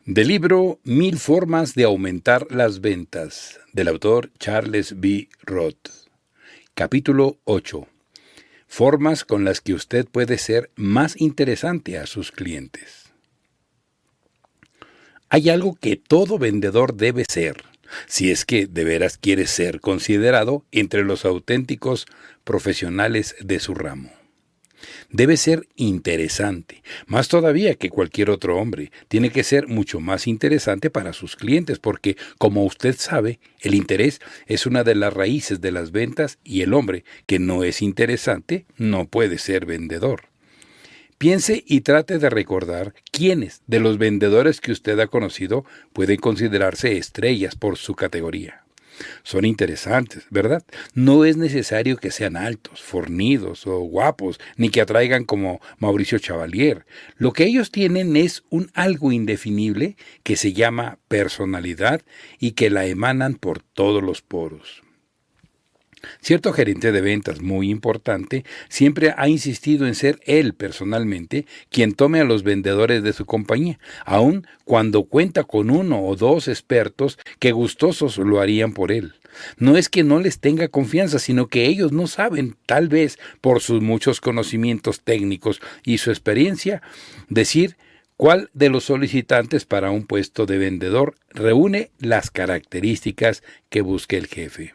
Del libro Mil formas de aumentar las ventas, del autor Charles B. Roth. Capítulo 8. Formas con las que usted puede ser más interesante a sus clientes. Hay algo que todo vendedor debe ser, si es que de veras quiere ser considerado entre los auténticos profesionales de su ramo. Debe ser interesante, más todavía que cualquier otro hombre. Tiene que ser mucho más interesante para sus clientes porque, como usted sabe, el interés es una de las raíces de las ventas y el hombre que no es interesante no puede ser vendedor. Piense y trate de recordar quiénes de los vendedores que usted ha conocido pueden considerarse estrellas por su categoría. Son interesantes, ¿verdad? No es necesario que sean altos, fornidos o guapos, ni que atraigan como Mauricio Chevalier. Lo que ellos tienen es un algo indefinible que se llama personalidad y que la emanan por todos los poros. Cierto gerente de ventas muy importante siempre ha insistido en ser él personalmente quien tome a los vendedores de su compañía, aun cuando cuenta con uno o dos expertos que gustosos lo harían por él. No es que no les tenga confianza, sino que ellos no saben, tal vez por sus muchos conocimientos técnicos y su experiencia, decir cuál de los solicitantes para un puesto de vendedor reúne las características que busca el jefe.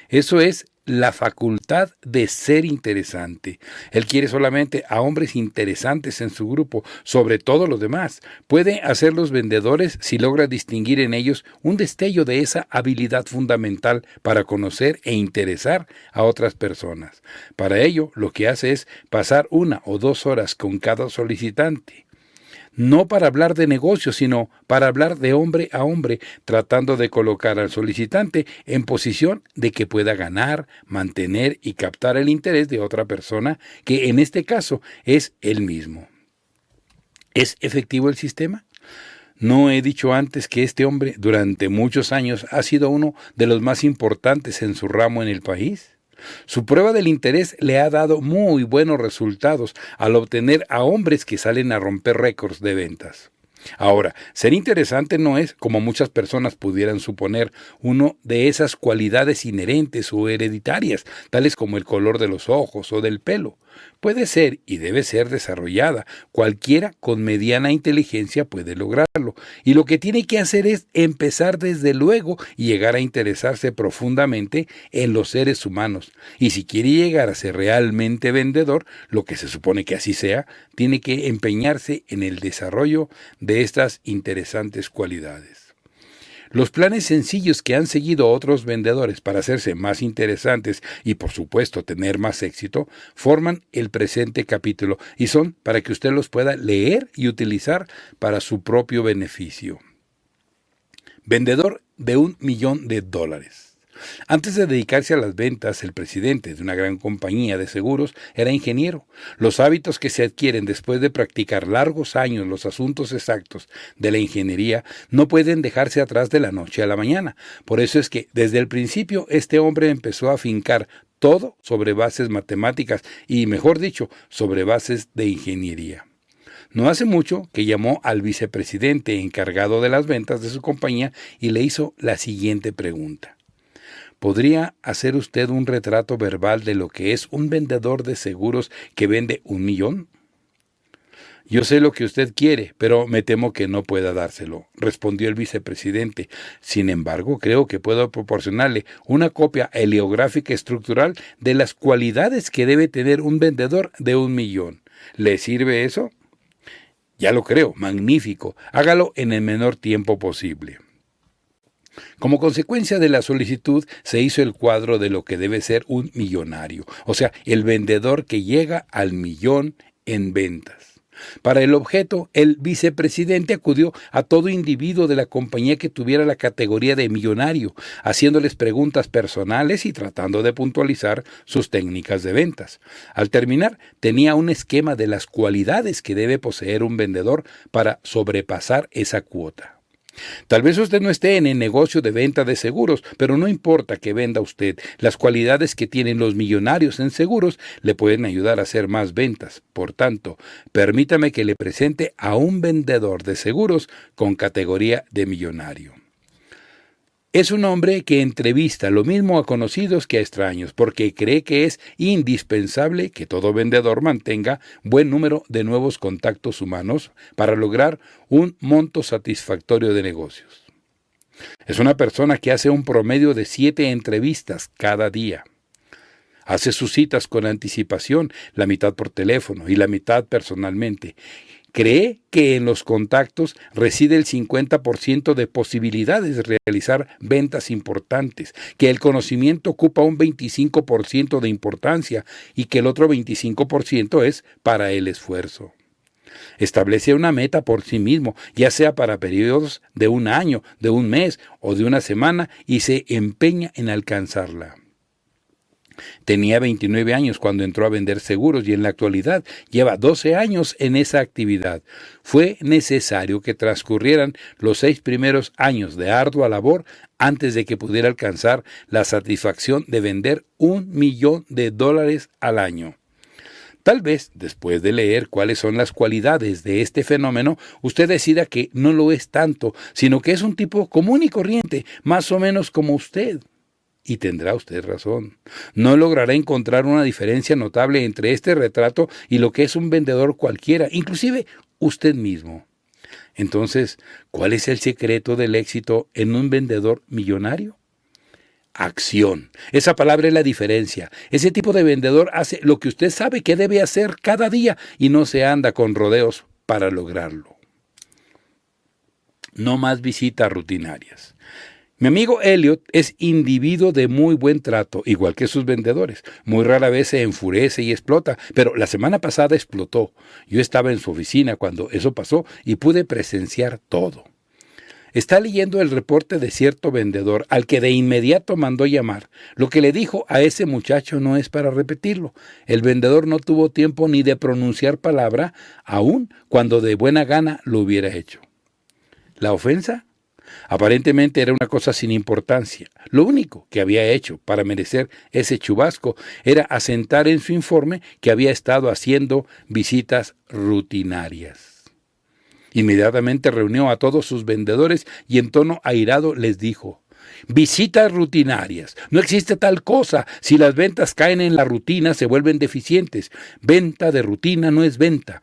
Eso es la facultad de ser interesante. Él quiere solamente a hombres interesantes en su grupo, sobre todo los demás. Puede hacerlos vendedores si logra distinguir en ellos un destello de esa habilidad fundamental para conocer e interesar a otras personas. Para ello, lo que hace es pasar 1 o 2 horas con cada solicitante. No para hablar de negocios, sino para hablar de hombre a hombre, tratando de colocar al solicitante en posición de que pueda ganar, mantener y captar el interés de otra persona, que en este caso es él mismo. ¿Es efectivo el sistema? ¿No he dicho antes que este hombre durante muchos años ha sido uno de los más importantes en su ramo en el país? Su prueba del interés le ha dado muy buenos resultados al obtener a hombres que salen a romper récords de ventas. Ahora, ser interesante no es, como muchas personas pudieran suponer, una de esas cualidades inherentes o hereditarias, tales como el color de los ojos o del pelo. Puede ser y debe ser desarrollada. Cualquiera con mediana inteligencia puede lograrlo. Y lo que tiene que hacer es empezar desde luego y llegar a interesarse profundamente en los seres humanos. Y si quiere llegar a ser realmente vendedor, lo que se supone que así sea, tiene que empeñarse en el desarrollo de estas interesantes cualidades. Los planes sencillos que han seguido otros vendedores para hacerse más interesantes y, por supuesto, tener más éxito, forman el presente capítulo y son para que usted los pueda leer y utilizar para su propio beneficio. Vendedor de $1 millón. Antes de dedicarse a las ventas, el presidente de una gran compañía de seguros era ingeniero. Los hábitos que se adquieren después de practicar largos años los asuntos exactos de la ingeniería no pueden dejarse atrás de la noche a la mañana. Por eso es que desde el principio este hombre empezó a afincar todo sobre bases matemáticas y, mejor dicho, sobre bases de ingeniería. No hace mucho que llamó al vicepresidente encargado de las ventas de su compañía y le hizo la siguiente pregunta. ¿Podría hacer usted un retrato verbal de lo que es un vendedor de seguros que vende $1 millón? Yo sé lo que usted quiere, pero me temo que no pueda dárselo, respondió el vicepresidente. Sin embargo, creo que puedo proporcionarle una copia heliográfica estructural de las cualidades que debe tener un vendedor de $1 millón. ¿Le sirve eso? Ya lo creo, magnífico. Hágalo en el menor tiempo posible. Como consecuencia de la solicitud, se hizo el cuadro de lo que debe ser un millonario, o sea, el vendedor que llega al millón en ventas. Para el objeto, el vicepresidente acudió a todo individuo de la compañía que tuviera la categoría de millonario, haciéndoles preguntas personales y tratando de puntualizar sus técnicas de ventas. Al terminar, tenía un esquema de las cualidades que debe poseer un vendedor para sobrepasar esa cuota. Tal vez usted no esté en el negocio de venta de seguros, pero no importa que venda usted. Las cualidades que tienen los millonarios en seguros le pueden ayudar a hacer más ventas. Por tanto, permítame que le presente a un vendedor de seguros con categoría de millonario. Es un hombre que entrevista lo mismo a conocidos que a extraños, porque cree que es indispensable que todo vendedor mantenga buen número de nuevos contactos humanos para lograr un monto satisfactorio de negocios. Es una persona que hace un promedio de 7 entrevistas cada día. Hace sus citas con anticipación, la mitad por teléfono y la mitad personalmente. Cree que en los contactos reside el 50% de posibilidades de realizar ventas importantes, que el conocimiento ocupa un 25% de importancia y que el otro 25% es para el esfuerzo. Establece una meta por sí mismo, ya sea para periodos de un año, de un mes o de una semana, y se empeña en alcanzarla. Tenía 29 años cuando entró a vender seguros y en la actualidad lleva 12 años en esa actividad. Fue necesario que transcurrieran los 6 primeros años de ardua labor antes de que pudiera alcanzar la satisfacción de vender $1 millón al año. Tal vez, después de leer cuáles son las cualidades de este fenómeno, usted decida que no lo es tanto, sino que es un tipo común y corriente, más o menos como usted. Y tendrá usted razón. No logrará encontrar una diferencia notable entre este retrato y lo que es un vendedor cualquiera, inclusive usted mismo. Entonces, ¿cuál es el secreto del éxito en un vendedor millonario? Acción. Esa palabra es la diferencia. Ese tipo de vendedor hace lo que usted sabe que debe hacer cada día y no se anda con rodeos para lograrlo. No más visitas rutinarias. Mi amigo Elliot es individuo de muy buen trato, igual que sus vendedores. Muy rara vez se enfurece y explota, pero la semana pasada explotó. Yo estaba en su oficina cuando eso pasó y pude presenciar todo. Está leyendo el reporte de cierto vendedor al que de inmediato mandó llamar. Lo que le dijo a ese muchacho no es para repetirlo. El vendedor no tuvo tiempo ni de pronunciar palabra, aun cuando de buena gana lo hubiera hecho. ¿La ofensa? Aparentemente era una cosa sin importancia. Lo único que había hecho para merecer ese chubasco era asentar en su informe que había estado haciendo visitas rutinarias. Inmediatamente reunió a todos sus vendedores y en tono airado les dijo: visitas rutinarias. No existe tal cosa. Si las ventas caen en la rutina, se vuelven deficientes. Venta de rutina no es venta.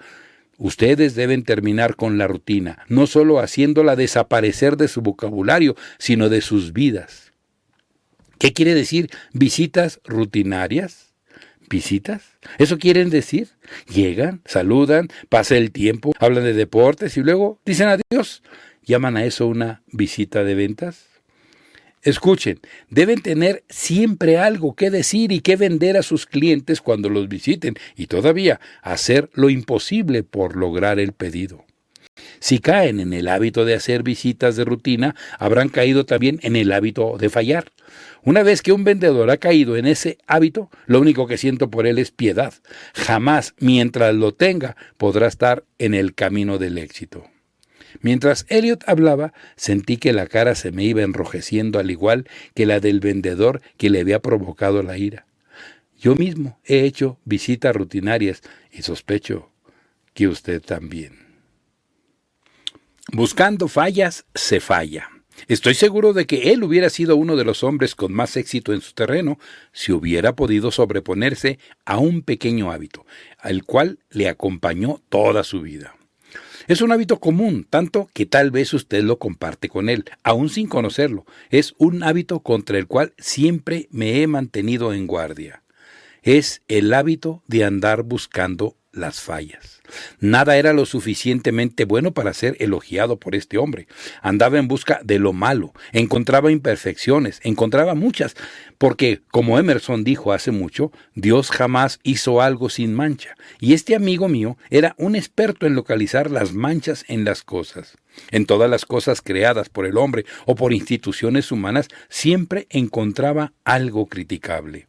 Ustedes deben terminar con la rutina, no solo haciéndola desaparecer de su vocabulario, sino de sus vidas. ¿Qué quiere decir visitas rutinarias? ¿Visitas? ¿Eso quieren decir? Llegan, saludan, pasa el tiempo, hablan de deportes y luego dicen adiós. ¿Llaman a eso una visita de ventas? Escuchen, deben tener siempre algo que decir y que vender a sus clientes cuando los visiten y todavía hacer lo imposible por lograr el pedido. Si caen en el hábito de hacer visitas de rutina, habrán caído también en el hábito de fallar. Una vez que un vendedor ha caído en ese hábito, lo único que siento por él es piedad. Jamás, mientras lo tenga, podrá estar en el camino del éxito. Mientras Elliot hablaba, sentí que la cara se me iba enrojeciendo al igual que la del vendedor que le había provocado la ira. Yo mismo he hecho visitas rutinarias y sospecho que usted también. Buscando fallas, se falla. Estoy seguro de que él hubiera sido uno de los hombres con más éxito en su terreno si hubiera podido sobreponerse a un pequeño hábito, al cual le acompañó toda su vida. Es un hábito común, tanto que tal vez usted lo comparte con él, aún sin conocerlo. Es un hábito contra el cual siempre me he mantenido en guardia. Es el hábito de andar buscando las fallas. Nada era lo suficientemente bueno para ser elogiado por este hombre. Andaba en busca de lo malo, encontraba imperfecciones, encontraba muchas, porque, como Emerson dijo hace mucho, Dios jamás hizo algo sin mancha. Y este amigo mío era un experto en localizar las manchas en las cosas. En todas las cosas creadas por el hombre o por instituciones humanas, siempre encontraba algo criticable.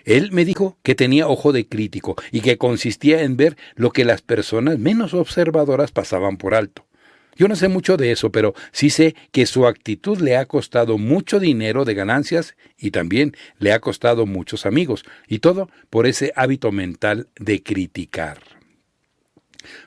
Él me dijo que tenía ojo de crítico y que consistía en ver lo que las personas menos observadoras pasaban por alto. Yo no sé mucho de eso, pero sí sé que su actitud le ha costado mucho dinero de ganancias y también le ha costado muchos amigos, y todo por ese hábito mental de criticar.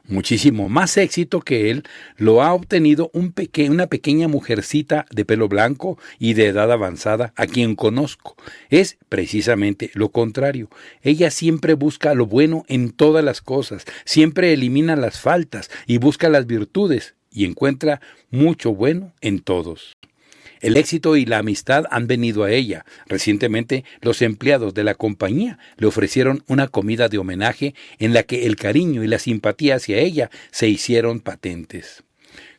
Muchísimo más éxito que él lo ha obtenido una pequeña mujercita de pelo blanco y de edad avanzada a quien conozco. Es precisamente lo contrario. Ella siempre busca lo bueno en todas las cosas, siempre elimina las faltas y busca las virtudes y encuentra mucho bueno en todos. El éxito y la amistad han venido a ella. Recientemente, los empleados de la compañía le ofrecieron una comida de homenaje en la que el cariño y la simpatía hacia ella se hicieron patentes.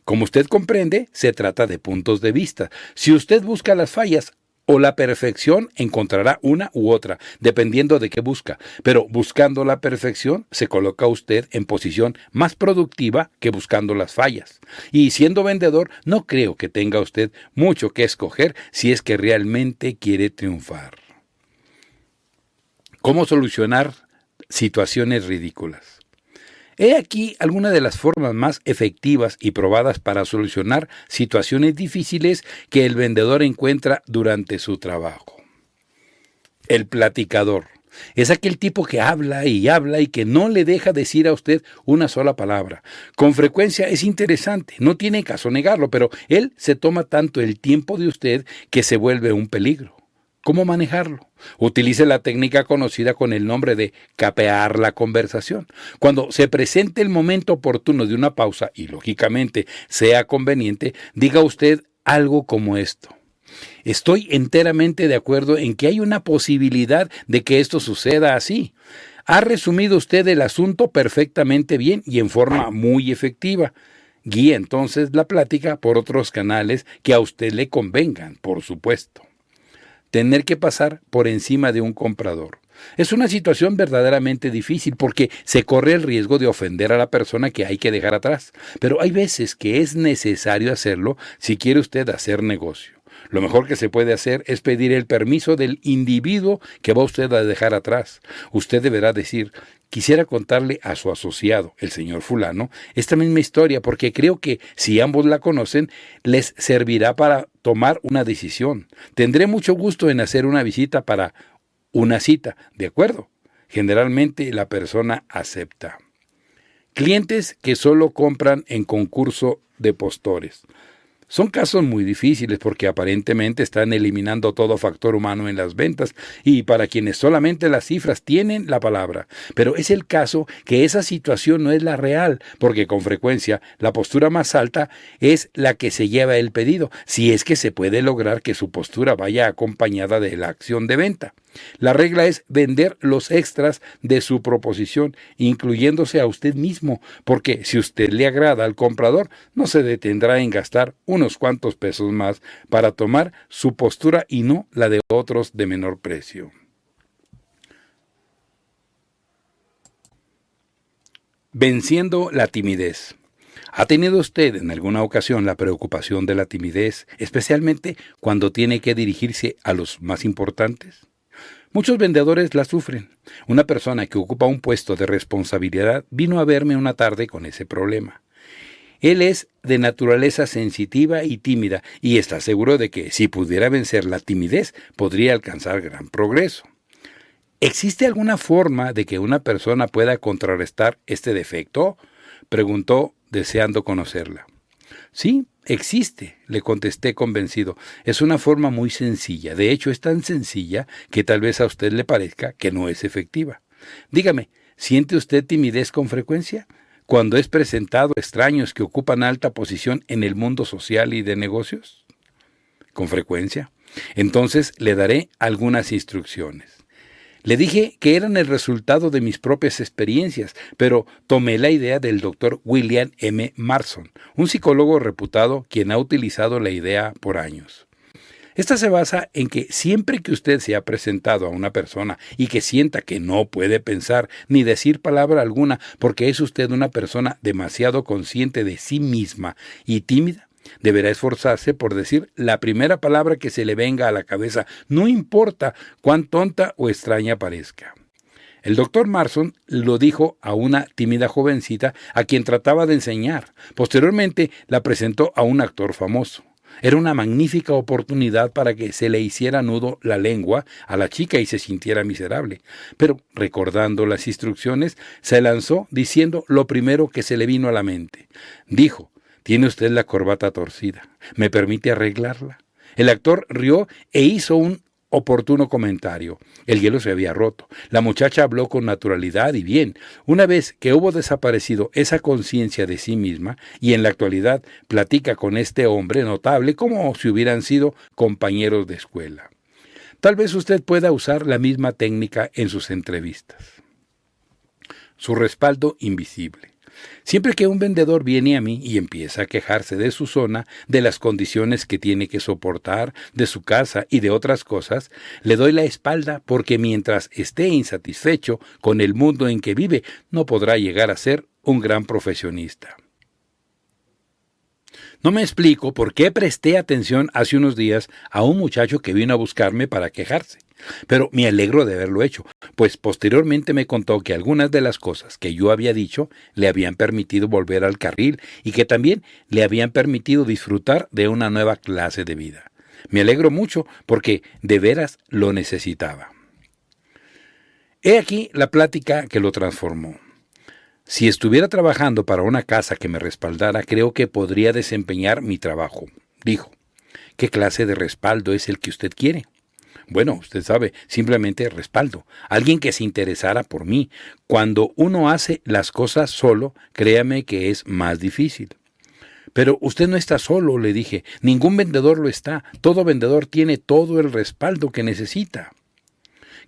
Como usted comprende, se trata de puntos de vista. Si usted busca las fallas o la perfección, encontrará una u otra, dependiendo de qué busca. Pero buscando la perfección, se coloca usted en posición más productiva que buscando las fallas. Y siendo vendedor, no creo que tenga usted mucho que escoger si es que realmente quiere triunfar. ¿Cómo solucionar situaciones ridículas? He aquí algunas de las formas más efectivas y probadas para solucionar situaciones difíciles que el vendedor encuentra durante su trabajo. El platicador. Es aquel tipo que habla y que no le deja decir a usted una sola palabra. Con frecuencia es interesante, no tiene caso negarlo, pero él se toma tanto el tiempo de usted que se vuelve un peligro. ¿Cómo manejarlo? Utilice la técnica conocida con el nombre de capear la conversación. Cuando se presente el momento oportuno de una pausa y lógicamente sea conveniente, diga usted algo como esto. Estoy enteramente de acuerdo en que hay una posibilidad de que esto suceda así. Ha resumido usted el asunto perfectamente bien y en forma muy efectiva. Guíe entonces la plática por otros canales que a usted le convengan, por supuesto. Tener que pasar por encima de un comprador. Es una situación verdaderamente difícil porque se corre el riesgo de ofender a la persona que hay que dejar atrás. Pero hay veces que es necesario hacerlo si quiere usted hacer negocio. Lo mejor que se puede hacer es pedir el permiso del individuo que va usted a dejar atrás. Usted deberá decir: quisiera contarle a su asociado, el señor fulano, esta misma historia porque creo que si ambos la conocen, les servirá para tomar una decisión. Tendré mucho gusto en hacer una visita para una cita, ¿de acuerdo? Generalmente la persona acepta. Clientes que solo compran en concurso de postores. Son casos muy difíciles porque aparentemente están eliminando todo factor humano en las ventas y para quienes solamente las cifras tienen la palabra. Pero es el caso que esa situación no es la real, porque con frecuencia la postura más alta es la que se lleva el pedido, si es que se puede lograr que su postura vaya acompañada de la acción de venta. La regla es vender los extras de su proposición, incluyéndose a usted mismo, porque si usted le agrada al comprador, no se detendrá en gastar unos cuantos pesos más para tomar su postura y no la de otros de menor precio. Venciendo la timidez. ¿Ha tenido usted en alguna ocasión la preocupación de la timidez, especialmente cuando tiene que dirigirse a los más importantes? Muchos vendedores la sufren. Una persona que ocupa un puesto de responsabilidad vino a verme una tarde con ese problema. Él es de naturaleza sensitiva y tímida y está seguro de que si pudiera vencer la timidez podría alcanzar gran progreso. ¿Existe alguna forma de que una persona pueda contrarrestar este defecto?, preguntó deseando conocerla. Sí, existe, le contesté convencido. Es una forma muy sencilla. De hecho, es tan sencilla que tal vez a usted le parezca que no es efectiva. Dígame, ¿siente usted timidez con frecuencia? Cuando es presentado a extraños que ocupan alta posición en el mundo social y de negocios. ¿Con frecuencia? Entonces le daré algunas instrucciones. Le dije que eran el resultado de mis propias experiencias, pero tomé la idea del Dr. William M. Marston, un psicólogo reputado quien ha utilizado la idea por años. Esta se basa en que siempre que usted se ha presentado a una persona y que sienta que no puede pensar ni decir palabra alguna porque es usted una persona demasiado consciente de sí misma y tímida, deberá esforzarse por decir la primera palabra que se le venga a la cabeza, no importa cuán tonta o extraña parezca. El doctor Marson lo dijo a una tímida jovencita a quien trataba de enseñar. Posteriormente la presentó a un actor famoso. Era una magnífica oportunidad para que se le hiciera nudo la lengua a la chica y se sintiera miserable. Pero, recordando las instrucciones, se lanzó diciendo lo primero que se le vino a la mente. Dijo: «Tiene usted la corbata torcida. ¿Me permite arreglarla?». El actor rió e hizo un oportuno comentario. El hielo se había roto. La muchacha habló con naturalidad y bien. Una vez que hubo desaparecido esa conciencia de sí misma, y en la actualidad platica con este hombre notable como si hubieran sido compañeros de escuela. Tal vez usted pueda usar la misma técnica en sus entrevistas. Su respaldo invisible. Siempre que un vendedor viene a mí y empieza a quejarse de su zona, de las condiciones que tiene que soportar, de su casa y de otras cosas, le doy la espalda porque mientras esté insatisfecho con el mundo en que vive, no podrá llegar a ser un gran profesionista. No me explico por qué presté atención hace unos días a un muchacho que vino a buscarme para quejarse, pero me alegro de haberlo hecho, pues posteriormente me contó que algunas de las cosas que yo había dicho le habían permitido volver al carril y que también le habían permitido disfrutar de una nueva clase de vida. Me alegro mucho porque de veras lo necesitaba. He aquí la plática que lo transformó. Si estuviera trabajando para una casa que me respaldara, creo que podría desempeñar mi trabajo, dijo. ¿Qué clase de respaldo es el que usted quiere? Bueno, usted sabe, simplemente respaldo. Alguien que se interesara por mí. Cuando uno hace las cosas solo, créame que es más difícil. Pero usted no está solo, le dije. Ningún vendedor lo está. Todo vendedor tiene todo el respaldo que necesita.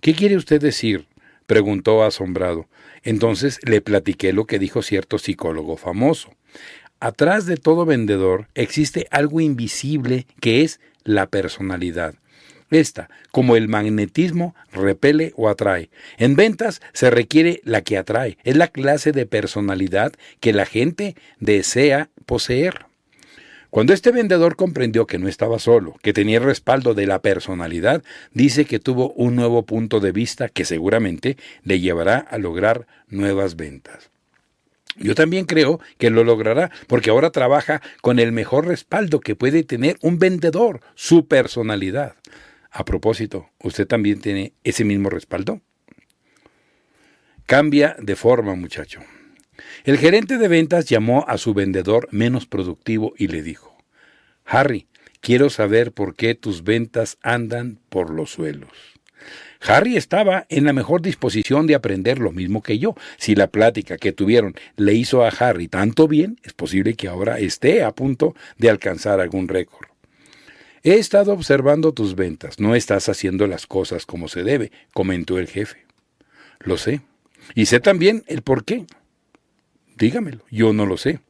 ¿Qué quiere usted decir?, preguntó asombrado. Entonces le platiqué lo que dijo cierto psicólogo famoso. Atrás de todo vendedor existe algo invisible que es la personalidad. Esta, como el magnetismo, repele o atrae. En ventas se requiere la que atrae. Es la clase de personalidad que la gente desea poseer. Cuando este vendedor comprendió que no estaba solo, que tenía el respaldo de la personalidad, dice que tuvo un nuevo punto de vista que seguramente le llevará a lograr nuevas ventas. Yo también creo que lo logrará porque ahora trabaja con el mejor respaldo que puede tener un vendedor, su personalidad. A propósito, ¿usted también tiene ese mismo respaldo? Cambia de forma, muchacho. El gerente de ventas llamó a su vendedor menos productivo y le dijo: Harry, quiero saber por qué tus ventas andan por los suelos. Harry estaba en la mejor disposición de aprender lo mismo que yo. Si la plática que tuvieron le hizo a Harry tanto bien, es posible que ahora esté a punto de alcanzar algún récord. He estado observando tus ventas. No estás haciendo las cosas como se debe, comentó el jefe. Lo sé. Y sé también el por qué. Dígamelo, yo no lo sé.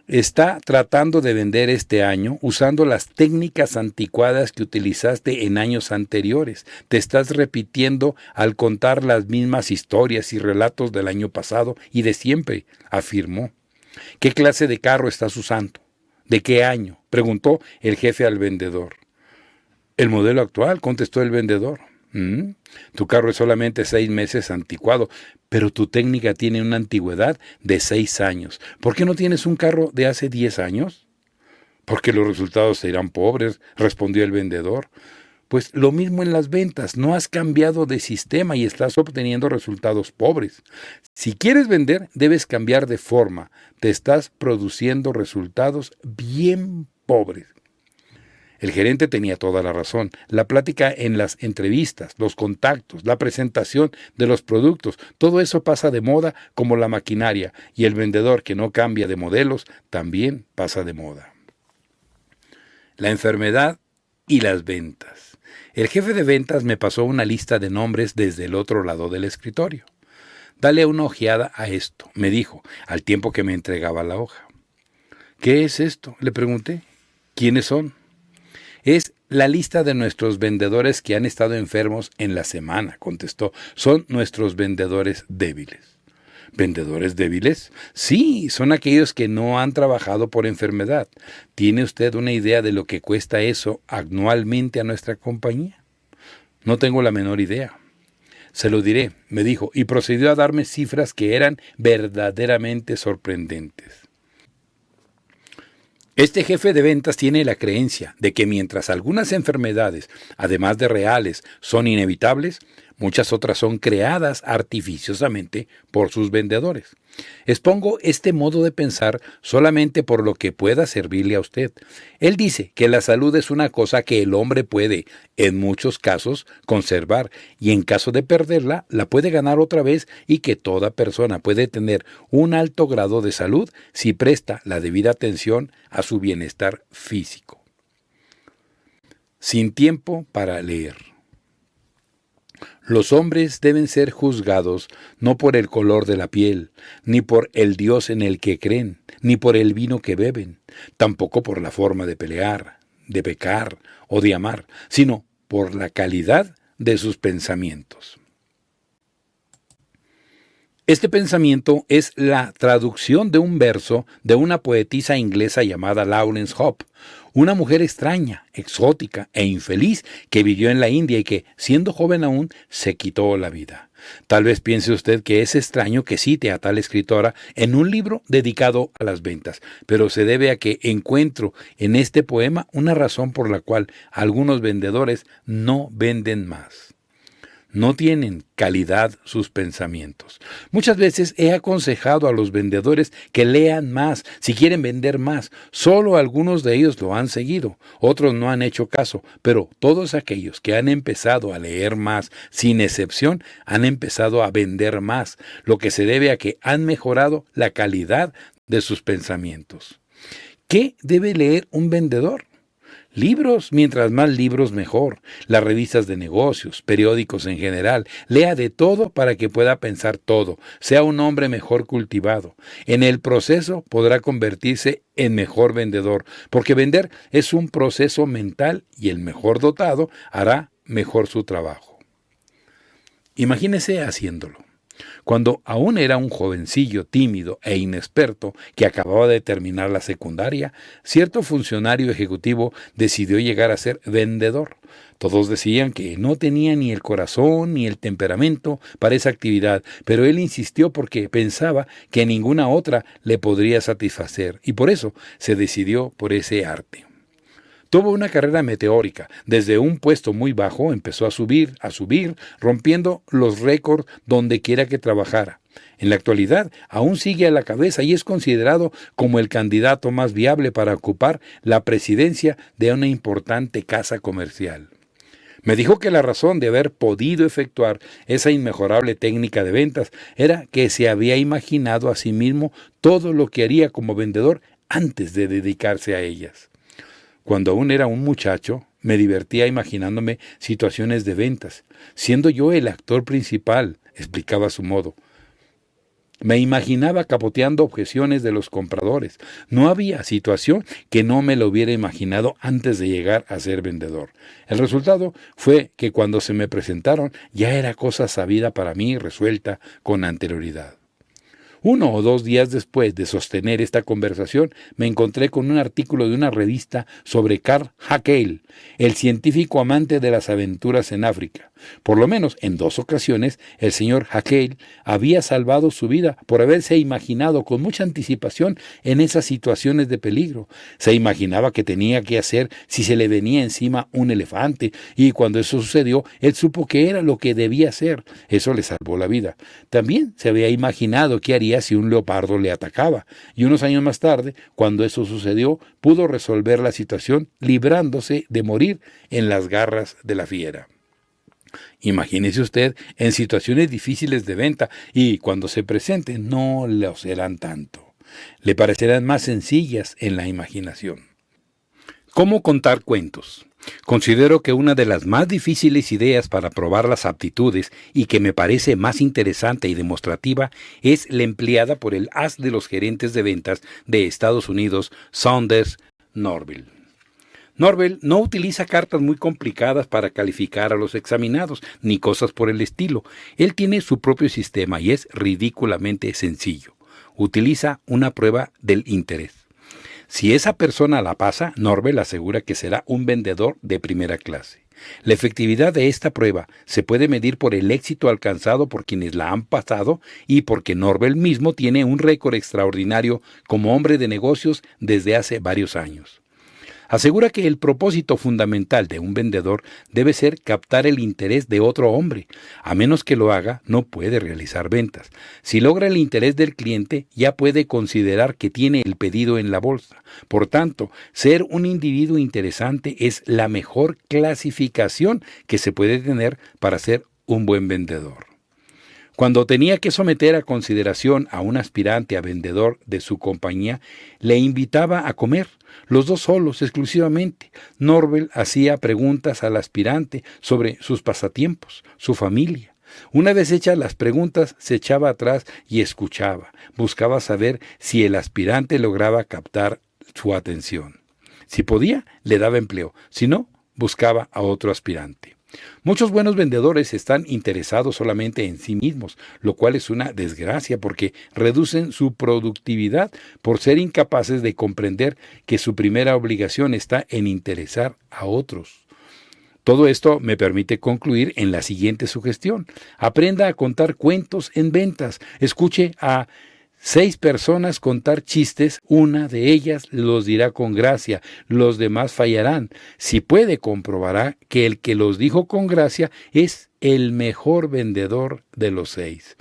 Está tratando de vender este año usando las técnicas anticuadas que utilizaste en años anteriores. Te estás repitiendo al contar las mismas historias y relatos del año pasado y de siempre, afirmó. ¿Qué clase de carro estás usando? ¿De qué año?, preguntó el jefe al vendedor. El modelo actual, contestó el vendedor. Tu carro es solamente 6 meses anticuado, pero tu técnica tiene una antigüedad de 6 años. ¿Por qué no tienes un carro de hace 10 años? Porque los resultados serán pobres, respondió el vendedor. Pues lo mismo en las ventas, no has cambiado de sistema y estás obteniendo resultados pobres. Si quieres vender, debes cambiar de forma. Te estás produciendo resultados bien pobres. El gerente tenía toda la razón. La plática en las entrevistas, los contactos, la presentación de los productos, todo eso pasa de moda como la maquinaria, y el vendedor que no cambia de modelos también pasa de moda. La enfermedad y las ventas. El jefe de ventas me pasó una lista de nombres desde el otro lado del escritorio. Dale una ojeada a esto, me dijo, al tiempo que me entregaba la hoja. ¿Qué es esto?, le pregunté. ¿Quiénes son? Es la lista de nuestros vendedores que han estado enfermos en la semana, contestó. Son nuestros vendedores débiles. ¿Vendedores débiles? Sí, son aquellos que no han trabajado por enfermedad. ¿Tiene usted una idea de lo que cuesta eso anualmente a nuestra compañía? No tengo la menor idea. Se lo diré, me dijo, y procedió a darme cifras que eran verdaderamente sorprendentes. Este jefe de ventas tiene la creencia de que mientras algunas enfermedades, además de reales, son inevitables, muchas otras son creadas artificiosamente por sus vendedores. Expongo este modo de pensar solamente por lo que pueda servirle a usted. Él dice que la salud es una cosa que el hombre puede, en muchos casos, conservar y en caso de perderla, la puede ganar otra vez y que toda persona puede tener un alto grado de salud si presta la debida atención a su bienestar físico. Sin tiempo para leer. Los hombres deben ser juzgados no por el color de la piel, ni por el Dios en el que creen, ni por el vino que beben, tampoco por la forma de pelear, de pecar o de amar, sino por la calidad de sus pensamientos. Este pensamiento es la traducción de un verso de una poetisa inglesa llamada Lawrence Hope, una mujer extraña, exótica e infeliz que vivió en la India y que, siendo joven aún, se quitó la vida. Tal vez piense usted que es extraño que cite a tal escritora en un libro dedicado a las ventas, pero se debe a que encuentro en este poema una razón por la cual algunos vendedores no venden más. No tienen calidad sus pensamientos. Muchas veces he aconsejado a los vendedores que lean más, si quieren vender más. Solo algunos de ellos lo han seguido, otros no han hecho caso, pero todos aquellos que han empezado a leer más, sin excepción, han empezado a vender más, lo que se debe a que han mejorado la calidad de sus pensamientos. ¿Qué debe leer un vendedor? Libros, mientras más libros mejor, las revistas de negocios, periódicos en general, lea de todo para que pueda pensar todo, sea un hombre mejor cultivado. En el proceso podrá convertirse en mejor vendedor, porque vender es un proceso mental y el mejor dotado hará mejor su trabajo. Imagínese haciéndolo. Cuando aún era un jovencillo tímido e inexperto que acababa de terminar la secundaria, cierto funcionario ejecutivo decidió llegar a ser vendedor. Todos decían que no tenía ni el corazón ni el temperamento para esa actividad, pero él insistió porque pensaba que ninguna otra le podría satisfacer y por eso se decidió por ese arte. Tuvo una carrera meteórica. Desde un puesto muy bajo empezó a subir, rompiendo los récords donde quiera que trabajara. En la actualidad aún sigue a la cabeza y es considerado como el candidato más viable para ocupar la presidencia de una importante casa comercial. Me dijo que la razón de haber podido efectuar esa inmejorable técnica de ventas era que se había imaginado a sí mismo todo lo que haría como vendedor antes de dedicarse a ellas. Cuando aún era un muchacho, me divertía imaginándome situaciones de ventas, siendo yo el actor principal, explicaba a su modo. Me imaginaba capoteando objeciones de los compradores. No había situación que no me lo hubiera imaginado antes de llegar a ser vendedor. El resultado fue que cuando se me presentaron ya era cosa sabida para mí, resuelta con anterioridad. 1 o 2 días después de sostener esta conversación, me encontré con un artículo de una revista sobre Carl Hackl, el científico amante de las aventuras en África. Por lo menos en 2 ocasiones, el señor Hackl había salvado su vida por haberse imaginado con mucha anticipación en esas situaciones de peligro. Se imaginaba qué tenía que hacer si se le venía encima un elefante, y cuando eso sucedió, él supo que era lo que debía hacer. Eso le salvó la vida. También se había imaginado qué haría si un leopardo le atacaba, y unos años más tarde, cuando eso sucedió, pudo resolver la situación librándose de morir en las garras de la fiera. Imagínese usted en situaciones difíciles de venta y cuando se presenten no lo serán tanto. Le parecerán más sencillas en la imaginación. ¿Cómo contar cuentos? Considero que una de las más difíciles ideas para probar las aptitudes y que me parece más interesante y demostrativa es la empleada por el as de los gerentes de ventas de Estados Unidos, Saunders Norville. Norville no utiliza cartas muy complicadas para calificar a los examinados, ni cosas por el estilo. Él tiene su propio sistema y es ridículamente sencillo. Utiliza una prueba del interés. Si esa persona la pasa, Norville asegura que será un vendedor de primera clase. La efectividad de esta prueba se puede medir por el éxito alcanzado por quienes la han pasado y porque Norvel mismo tiene un récord extraordinario como hombre de negocios desde hace varios años. Asegura que el propósito fundamental de un vendedor debe ser captar el interés de otro hombre. A menos que lo haga, no puede realizar ventas. Si logra el interés del cliente, ya puede considerar que tiene el pedido en la bolsa. Por tanto, ser un individuo interesante es la mejor clasificación que se puede tener para ser un buen vendedor. Cuando tenía que someter a consideración a un aspirante a vendedor de su compañía, le invitaba a comer, los dos solos exclusivamente. Norvel hacía preguntas al aspirante sobre sus pasatiempos, su familia. Una vez hechas las preguntas, se echaba atrás y escuchaba. Buscaba saber si el aspirante lograba captar su atención. Si podía, le daba empleo. Si no, buscaba a otro aspirante. Muchos buenos vendedores están interesados solamente en sí mismos, lo cual es una desgracia porque reducen su productividad por ser incapaces de comprender que su primera obligación está en interesar a otros. Todo esto me permite concluir en la siguiente sugestión. Aprenda a contar cuentos en ventas. Escuche a 6 personas contar chistes, una de ellas los dirá con gracia, los demás fallarán. Si puede, comprobará que el que los dijo con gracia es el mejor vendedor de los 6.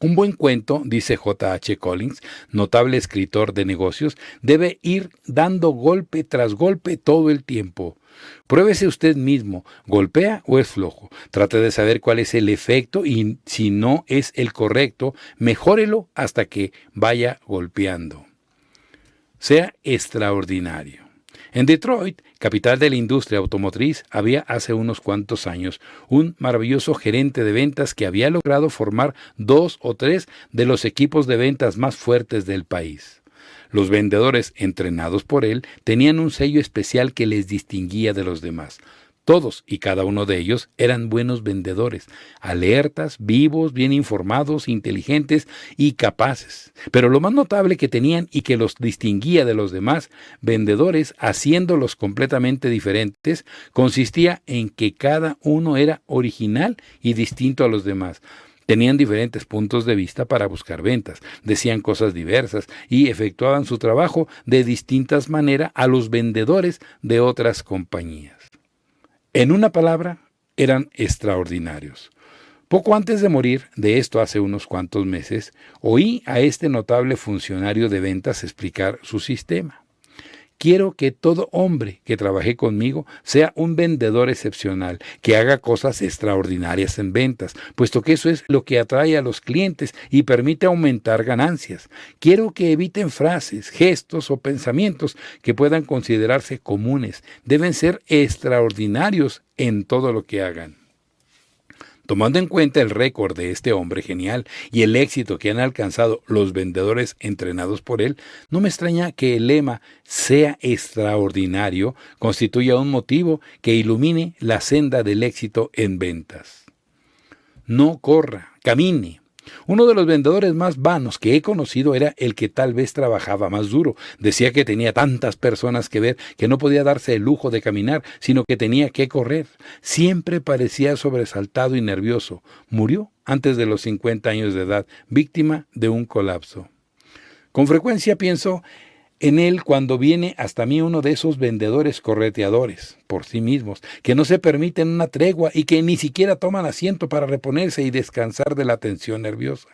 Un buen cuento, dice J.H. Collins, notable escritor de negocios, debe ir dando golpe tras golpe todo el tiempo. Pruébese usted mismo, ¿golpea o es flojo? Trate de saber cuál es el efecto y si no es el correcto, mejórelo hasta que vaya golpeando. Sea extraordinario. En Detroit, capital de la industria automotriz, había hace unos cuantos años un maravilloso gerente de ventas que había logrado formar 2 o 3 de los equipos de ventas más fuertes del país. Los vendedores entrenados por él tenían un sello especial que les distinguía de los demás. Todos y cada uno de ellos eran buenos vendedores, alertas, vivos, bien informados, inteligentes y capaces. Pero lo más notable que tenían y que los distinguía de los demás vendedores, haciéndolos completamente diferentes, consistía en que cada uno era original y distinto a los demás. Tenían diferentes puntos de vista para buscar ventas, decían cosas diversas y efectuaban su trabajo de distintas maneras a los vendedores de otras compañías. En una palabra, eran extraordinarios. Poco antes de morir, de esto hace unos cuantos meses, oí a este notable funcionario de ventas explicar su sistema. Quiero que todo hombre que trabaje conmigo sea un vendedor excepcional, que haga cosas extraordinarias en ventas, puesto que eso es lo que atrae a los clientes y permite aumentar ganancias. Quiero que eviten frases, gestos o pensamientos que puedan considerarse comunes. Deben ser extraordinarios en todo lo que hagan. Tomando en cuenta el récord de este hombre genial y el éxito que han alcanzado los vendedores entrenados por él, no me extraña que el lema "sea extraordinario" constituya un motivo que ilumine la senda del éxito en ventas. No corra, camine. Uno de los vendedores más vanos que he conocido era el que tal vez trabajaba más duro. Decía que tenía tantas personas que ver que no podía darse el lujo de caminar, sino que tenía que correr. Siempre parecía sobresaltado y nervioso. Murió antes de los 50 años de edad, víctima de un colapso. Con frecuencia pienso en él cuando viene hasta mí uno de esos vendedores correteadores por sí mismos, que no se permiten una tregua y que ni siquiera toman asiento para reponerse y descansar de la tensión nerviosa.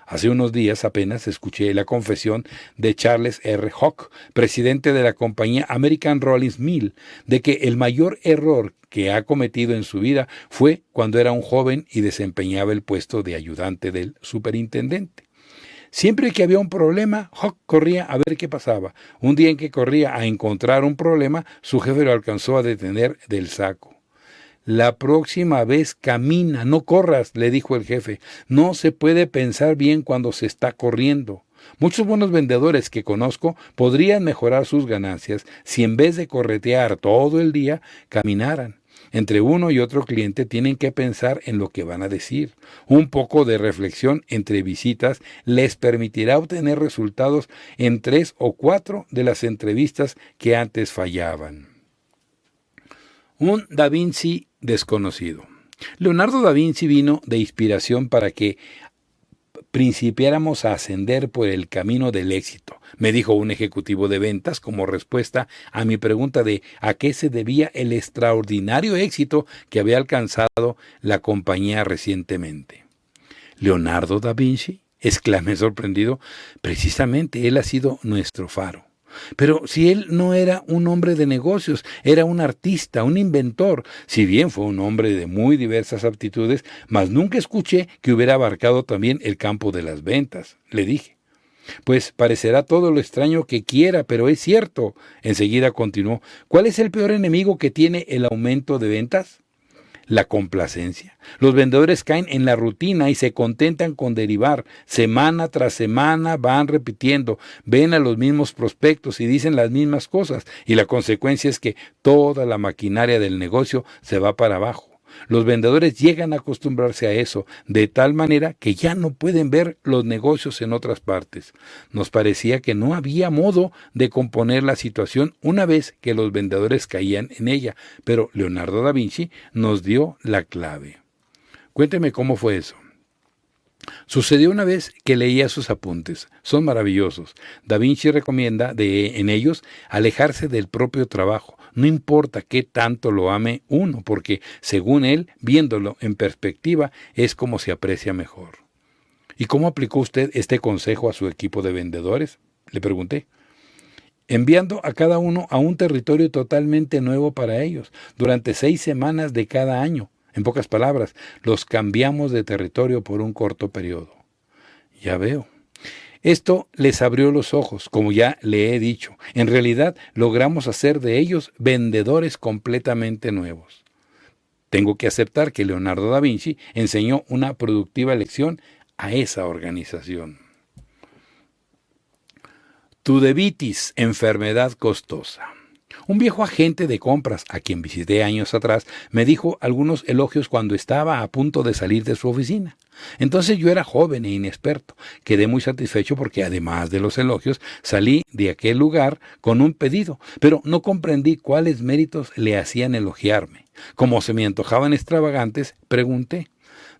Hace unos días apenas escuché la confesión de Charles R. Hawk, presidente de la compañía American Rolling Mill, de que el mayor error que ha cometido en su vida fue cuando era un joven y desempeñaba el puesto de ayudante del superintendente. Siempre que había un problema, Hawk corría a ver qué pasaba. Un día en que corría a encontrar un problema, su jefe lo alcanzó a detener del saco. La próxima vez camina, no corras, le dijo el jefe. No se puede pensar bien cuando se está corriendo. Muchos buenos vendedores que conozco podrían mejorar sus ganancias si en vez de corretear todo el día, caminaran. Entre uno y otro cliente tienen que pensar en lo que van a decir. Un poco de reflexión entre visitas les permitirá obtener resultados en 3 o 4 de las entrevistas que antes fallaban. Un Da Vinci desconocido. Leonardo da Vinci vino de inspiración para que principiáramos a ascender por el camino del éxito, me dijo un ejecutivo de ventas como respuesta a mi pregunta de a qué se debía el extraordinario éxito que había alcanzado la compañía recientemente. ¿Leonardo da Vinci?, exclamé sorprendido. Precisamente él ha sido nuestro faro. Pero si él no era un hombre de negocios, era un artista, un inventor. Si bien fue un hombre de muy diversas aptitudes, mas nunca escuché que hubiera abarcado también el campo de las ventas, le dije. Pues parecerá todo lo extraño que quiera, pero es cierto. Enseguida continuó. ¿Cuál es el peor enemigo que tiene el aumento de ventas? La complacencia. Los vendedores caen en la rutina y se contentan con derivar. Semana tras semana van repitiendo, ven a los mismos prospectos y dicen las mismas cosas, y la consecuencia es que toda la maquinaria del negocio se va para abajo. Los vendedores llegan a acostumbrarse a eso, de tal manera que ya no pueden ver los negocios en otras partes. Nos parecía que no había modo de componer la situación una vez que los vendedores caían en ella, pero Leonardo da Vinci nos dio la clave. Cuénteme cómo fue eso. Sucedió una vez que leía sus apuntes. Son maravillosos. Da Vinci recomienda en ellos alejarse del propio trabajo. No importa qué tanto lo ame uno, porque según él, viéndolo en perspectiva, es como se aprecia mejor. ¿Y cómo aplicó usted este consejo a su equipo de vendedores?, le pregunté. Enviando a cada uno a un territorio totalmente nuevo para ellos, durante 6 semanas de cada año. En pocas palabras, los cambiamos de territorio por un corto periodo. Ya veo. Esto les abrió los ojos, como ya le he dicho. En realidad, logramos hacer de ellos vendedores completamente nuevos. Tengo que aceptar que Leonardo da Vinci enseñó una productiva lección a esa organización. Tudevitis, enfermedad costosa. Un viejo agente de compras, a quien visité años atrás, me dijo algunos elogios cuando estaba a punto de salir de su oficina. Entonces yo era joven e inexperto. Quedé muy satisfecho porque, además de los elogios, salí de aquel lugar con un pedido, pero no comprendí cuáles méritos le hacían elogiarme. Como se me antojaban extravagantes, pregunté.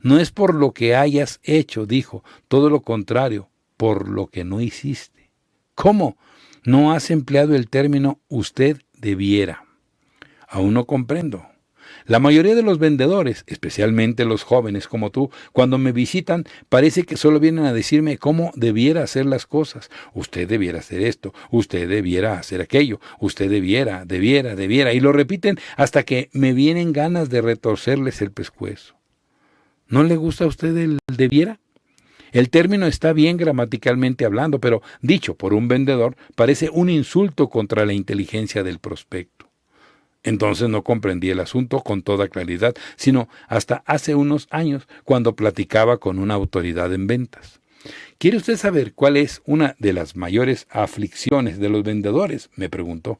No es por lo que hayas hecho, dijo, todo lo contrario, por lo que no hiciste. ¿Cómo? ¿No has empleado el término usted debiera? Aún no comprendo. La mayoría de los vendedores, especialmente los jóvenes como tú, cuando me visitan, parece que solo vienen a decirme cómo debiera hacer las cosas. Usted debiera hacer esto, usted debiera hacer aquello, usted debiera, y lo repiten hasta que me vienen ganas de retorcerles el pescuezo. ¿No le gusta a usted el debiera? El término está bien gramaticalmente hablando, pero dicho por un vendedor parece un insulto contra la inteligencia del prospecto. Entonces no comprendí el asunto con toda claridad, sino hasta hace unos años cuando platicaba con una autoridad en ventas. ¿Quiere usted saber cuál es una de las mayores aflicciones de los vendedores?, me preguntó.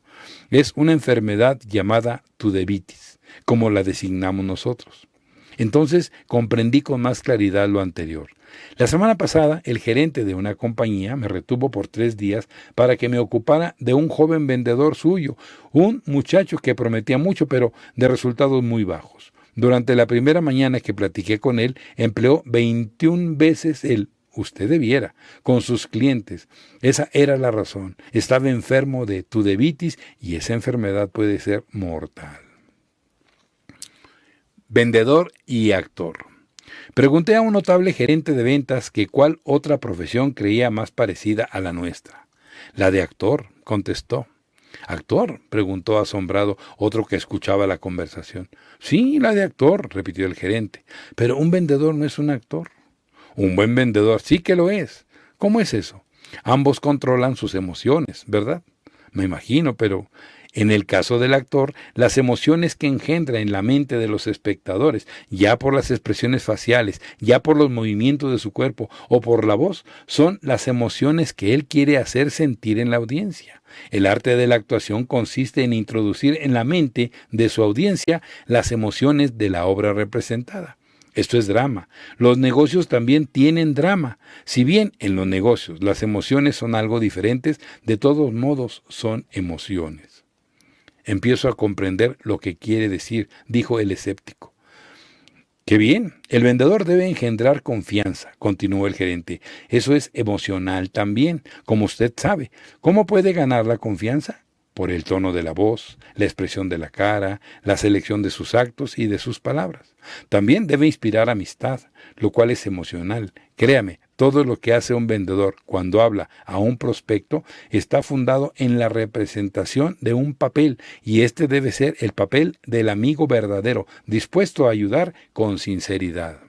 Es una enfermedad llamada tudevitis, como la designamos nosotros. Entonces comprendí con más claridad lo anterior. La semana pasada, el gerente de una compañía me retuvo por 3 días para que me ocupara de un joven vendedor suyo, un muchacho que prometía mucho, pero de resultados muy bajos. Durante la primera mañana que platiqué con él, empleó 21 veces el usted debiera con sus clientes. Esa era la razón. Estaba enfermo de tudevitis y esa enfermedad puede ser mortal. Vendedor y actor. Pregunté a un notable gerente de ventas que cuál otra profesión creía más parecida a la nuestra. La de actor, contestó. ¿Actor?, preguntó asombrado otro que escuchaba la conversación. Sí, la de actor, repitió el gerente. Pero un vendedor no es un actor. Un buen vendedor sí que lo es. ¿Cómo es eso? Ambos controlan sus emociones, ¿verdad? Me imagino, pero en el caso del actor, las emociones que engendra en la mente de los espectadores, ya por las expresiones faciales, ya por los movimientos de su cuerpo o por la voz, son las emociones que él quiere hacer sentir en la audiencia. El arte de la actuación consiste en introducir en la mente de su audiencia las emociones de la obra representada. Esto es drama. Los negocios también tienen drama. Si bien en los negocios las emociones son algo diferentes, de todos modos son emociones. empiezo a comprender lo que quiere decir, dijo el escéptico. ¡Qué bien! El vendedor debe engendrar confianza, continuó el gerente. Eso es emocional también, como usted sabe. ¿Cómo puede ganar la confianza? Por el tono de la voz, la expresión de la cara, la selección de sus actos y de sus palabras. También debe inspirar amistad, lo cual es emocional. Créame, todo lo que hace un vendedor cuando habla a un prospecto está fundado en la representación de un papel, y este debe ser el papel del amigo verdadero, dispuesto a ayudar con sinceridad.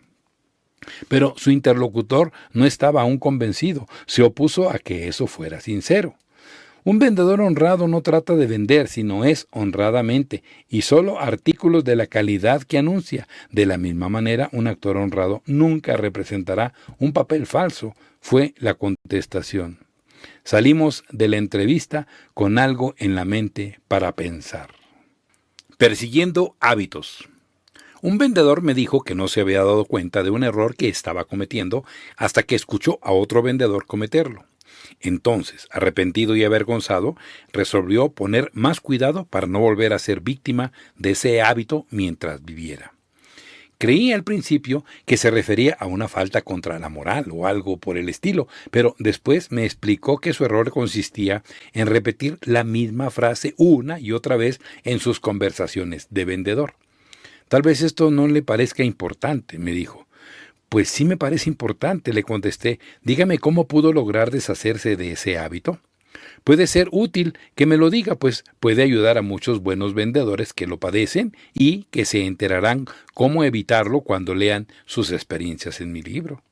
Pero su interlocutor no estaba aún convencido, se opuso a que eso fuera sincero. Un vendedor honrado no trata de vender, sino es honradamente, y solo artículos de la calidad que anuncia. De la misma manera, un actor honrado nunca representará un papel falso, fue la contestación. Salimos de la entrevista con algo en la mente para pensar. Persiguiendo hábitos. Un vendedor me dijo que no se había dado cuenta de un error que estaba cometiendo hasta que escuchó a otro vendedor cometerlo. Entonces, arrepentido y avergonzado, resolvió poner más cuidado para no volver a ser víctima de ese hábito mientras viviera. Creí al principio que se refería a una falta contra la moral o algo por el estilo, pero después me explicó que su error consistía en repetir la misma frase una y otra vez en sus conversaciones de vendedor. Tal vez esto no le parezca importante, me dijo. Pues sí me parece importante, le contesté. Dígame cómo pudo lograr deshacerse de ese hábito. Puede ser útil que me lo diga, pues puede ayudar a muchos buenos vendedores que lo padecen y que se enterarán cómo evitarlo cuando lean sus experiencias en mi libro.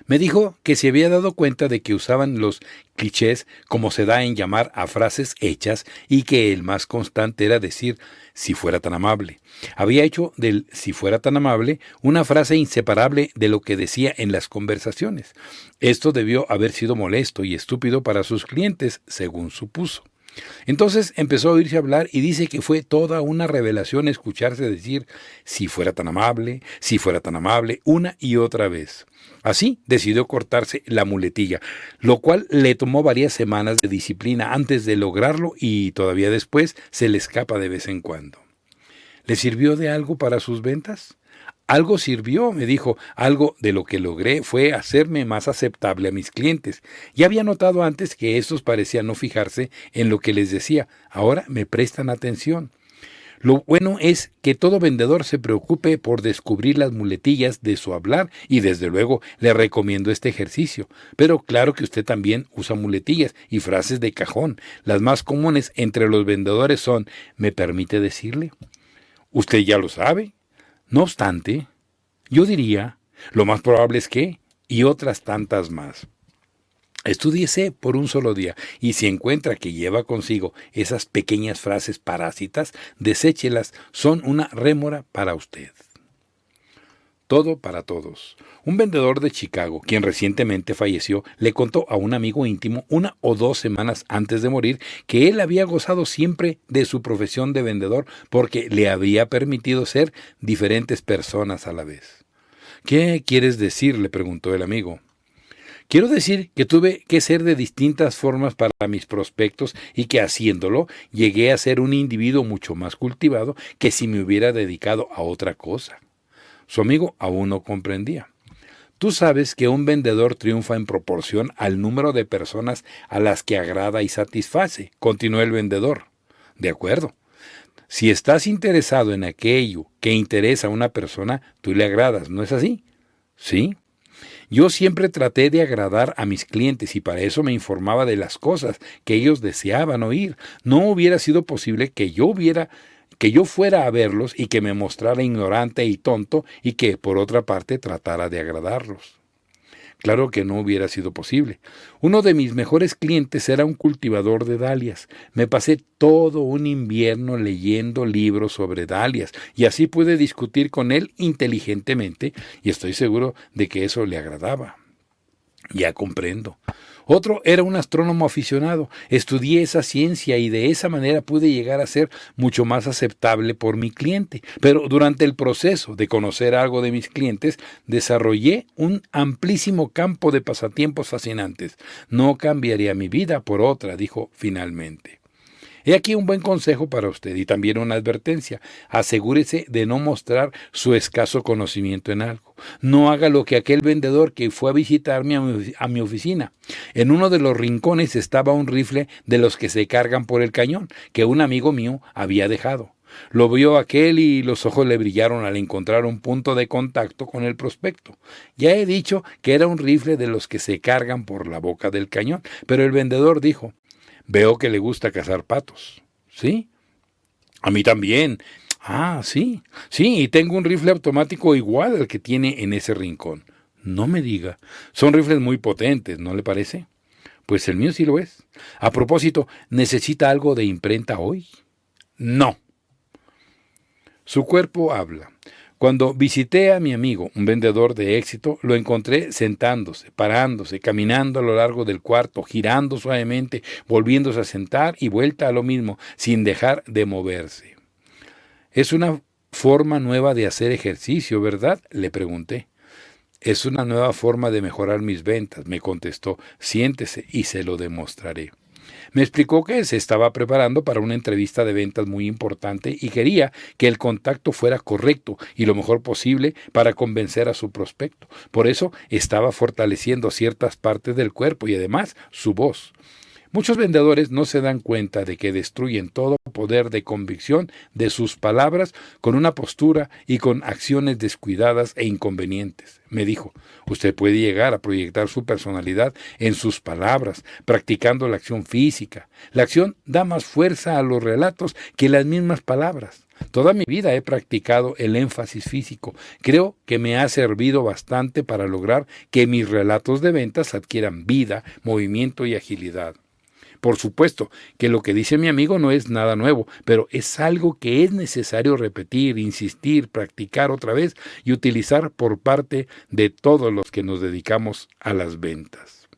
Me dijo que se había dado cuenta de que usaban los clichés como se da en llamar a frases hechas y que el más constante era decir «si fuera tan amable». Había hecho del «si fuera tan amable» una frase inseparable de lo que decía en las conversaciones. Esto debió haber sido molesto y estúpido para sus clientes, según supuso. Entonces empezó a oírse hablar y dice que fue toda una revelación escucharse decir «si fuera tan amable», una y otra vez. Así decidió cortarse la muletilla, lo cual le tomó varias semanas de disciplina antes de lograrlo y todavía después se le escapa de vez en cuando. ¿Le sirvió de algo para sus ventas? Algo sirvió, me dijo. Algo de lo que logré fue hacerme más aceptable a mis clientes. Ya había notado antes que estos parecían no fijarse en lo que les decía. Ahora me prestan atención. Lo bueno es que todo vendedor se preocupe por descubrir las muletillas de su hablar y desde luego le recomiendo este ejercicio. Pero claro que usted también usa muletillas y frases de cajón. Las más comunes entre los vendedores son «¿me permite decirle?». Usted ya lo sabe. No obstante, yo diría, lo más probable es que, y otras tantas más. Estúdiese por un solo día y si encuentra que lleva consigo esas pequeñas frases parásitas, deséchelas, son una rémora para usted. Todo para todos. Un vendedor de Chicago, quien recientemente falleció, le contó a un amigo íntimo 1 o 2 semanas antes de morir que él había gozado siempre de su profesión de vendedor porque le había permitido ser diferentes personas a la vez. ¿Qué quieres decir?, le preguntó el amigo. Quiero decir que tuve que ser de distintas formas para mis prospectos y que haciéndolo llegué a ser un individuo mucho más cultivado que si me hubiera dedicado a otra cosa. Su amigo aún no comprendía. Tú sabes que un vendedor triunfa en proporción al número de personas a las que agrada y satisface, continuó el vendedor. De acuerdo. Si estás interesado en aquello que interesa a una persona, tú le agradas, ¿no es así? Sí. Yo siempre traté de agradar a mis clientes y para eso me informaba de las cosas que ellos deseaban oír. No hubiera sido posible que yo fuera a verlos y que me mostrara ignorante y tonto y que, por otra parte, tratara de agradarlos. Claro que no hubiera sido posible. Uno de mis mejores clientes era un cultivador de dalias. Me pasé todo un invierno leyendo libros sobre dalias y así pude discutir con él inteligentemente y estoy seguro de que eso le agradaba. Ya comprendo. Otro era un astrónomo aficionado. Estudié esa ciencia y de esa manera pude llegar a ser mucho más aceptable por mi cliente. Pero durante el proceso de conocer algo de mis clientes, desarrollé un amplísimo campo de pasatiempos fascinantes. No cambiaría mi vida por otra, dijo finalmente. He aquí un buen consejo para usted y también una advertencia. Asegúrese de no mostrar su escaso conocimiento en algo. No haga lo que aquel vendedor que fue a visitarme a mi oficina. En uno de los rincones estaba un rifle de los que se cargan por el cañón, que un amigo mío había dejado. Lo vio aquel y los ojos le brillaron al encontrar un punto de contacto con el prospecto. Ya he dicho que era un rifle de los que se cargan por la boca del cañón, pero el vendedor dijo: veo que le gusta cazar patos. ¿Sí? A mí también. Ah, sí. Sí, y tengo un rifle automático igual al que tiene en ese rincón. No me diga. Son rifles muy potentes, ¿no le parece? Pues el mío sí lo es. A propósito, ¿necesita algo de imprenta hoy? No. Su cuerpo habla. Cuando visité a mi amigo, un vendedor de éxito, lo encontré sentándose, parándose, caminando a lo largo del cuarto, girando suavemente, volviéndose a sentar y vuelta a lo mismo, sin dejar de moverse. Es una forma nueva de hacer ejercicio, ¿verdad?, le pregunté. Es una nueva forma de mejorar mis ventas, me contestó. Siéntese y se lo demostraré. Me explicó que se estaba preparando para una entrevista de ventas muy importante y quería que el contacto fuera correcto y lo mejor posible para convencer a su prospecto. Por eso estaba fortaleciendo ciertas partes del cuerpo y además su voz. Muchos vendedores no se dan cuenta de que destruyen todo poder de convicción de sus palabras con una postura y con acciones descuidadas e inconvenientes. Me dijo: usted puede llegar a proyectar su personalidad en sus palabras, practicando la acción física. La acción da más fuerza a los relatos que las mismas palabras. Toda mi vida he practicado el énfasis físico. Creo que me ha servido bastante para lograr que mis relatos de ventas adquieran vida, movimiento y agilidad. Por supuesto que lo que dice mi amigo no es nada nuevo, pero es algo que es necesario repetir, insistir, practicar otra vez y utilizar por parte de todos los que nos dedicamos a las ventas.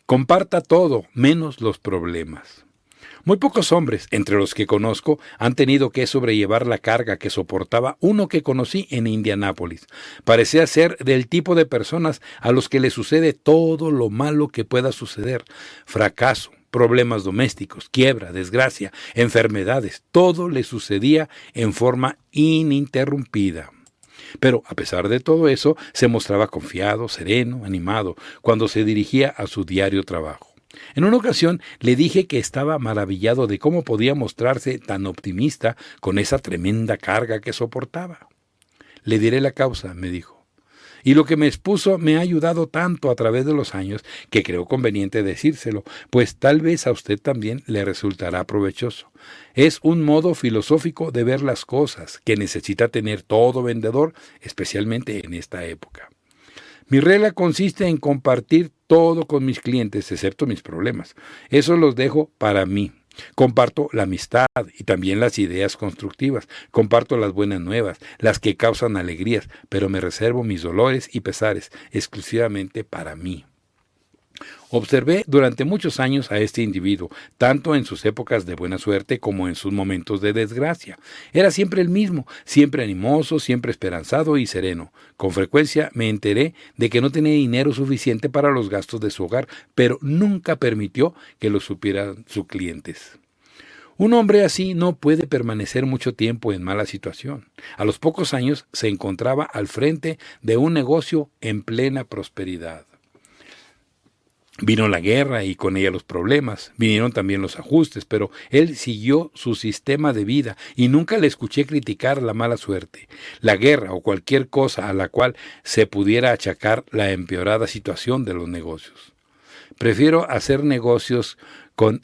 Comparta todo, menos los problemas. Muy pocos hombres, entre los que conozco, han tenido que sobrellevar la carga que soportaba uno que conocí en Indianápolis. Parecía ser del tipo de personas a los que le sucede todo lo malo que pueda suceder: fracaso, problemas domésticos, quiebra, desgracia, enfermedades. Todo le sucedía en forma ininterrumpida. Pero, a pesar de todo eso, se mostraba confiado, sereno, animado, cuando se dirigía a su diario trabajo. En una ocasión le dije que estaba maravillado de cómo podía mostrarse tan optimista con esa tremenda carga que soportaba. Le diré la causa, me dijo. Y lo que me expuso me ha ayudado tanto a través de los años que creo conveniente decírselo, pues tal vez a usted también le resultará provechoso. Es un modo filosófico de ver las cosas que necesita tener todo vendedor, especialmente en esta época. Mi regla consiste en compartir todo con mis clientes, excepto mis problemas. Eso los dejo para mí. Comparto la amistad y también las ideas constructivas. Comparto las buenas nuevas, las que causan alegrías, pero me reservo mis dolores y pesares exclusivamente para mí. Observé durante muchos años a este individuo, tanto en sus épocas de buena suerte como en sus momentos de desgracia. Era siempre el mismo, siempre animoso, siempre esperanzado y sereno. Con frecuencia me enteré de que no tenía dinero suficiente para los gastos de su hogar, pero nunca permitió que lo supieran sus clientes. Un hombre así no puede permanecer mucho tiempo en mala situación. A los pocos años se encontraba al frente de un negocio en plena prosperidad. Vino la guerra y con ella los problemas, vinieron también los ajustes, pero él siguió su sistema de vida y nunca le escuché criticar la mala suerte, la guerra o cualquier cosa a la cual se pudiera achacar la empeorada situación de los negocios. Prefiero hacer negocios con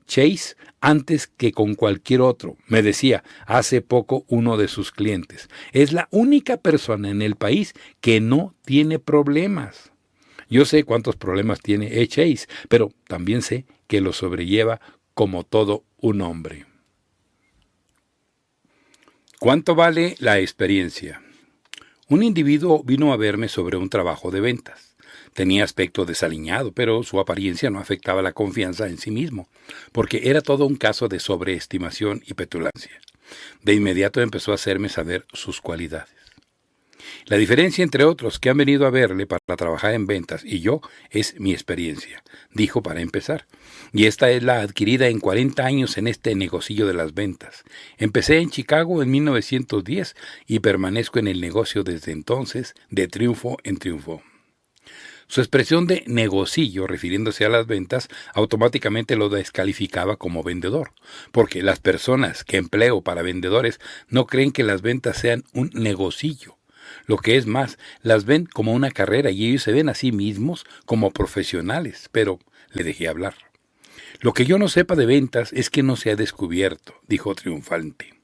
Chase antes que con cualquier otro, me decía hace poco uno de sus clientes. Es la única persona en el país que no tiene problemas. Yo sé cuántos problemas tiene Chase, pero también sé que los sobrelleva como todo un hombre. ¿Cuánto vale la experiencia? Un individuo vino a verme sobre un trabajo de ventas. Tenía aspecto desaliñado, pero su apariencia no afectaba la confianza en sí mismo, porque era todo un caso de sobreestimación y petulancia. De inmediato empezó a hacerme saber sus cualidades. La diferencia entre otros que han venido a verle para trabajar en ventas y yo es mi experiencia, dijo para empezar. Y esta es la adquirida en 40 años en este negocillo de las ventas. Empecé en Chicago en 1910 y permanezco en el negocio desde entonces, de triunfo en triunfo. Su expresión de negocillo, refiriéndose a las ventas, automáticamente lo descalificaba como vendedor, porque las personas que empleo para vendedores no creen que las ventas sean un negocillo. Lo que es más, las ven como una carrera y ellos se ven a sí mismos como profesionales, pero le dejé hablar. Lo que yo no sepa de ventas es que no se ha descubierto, dijo triunfante.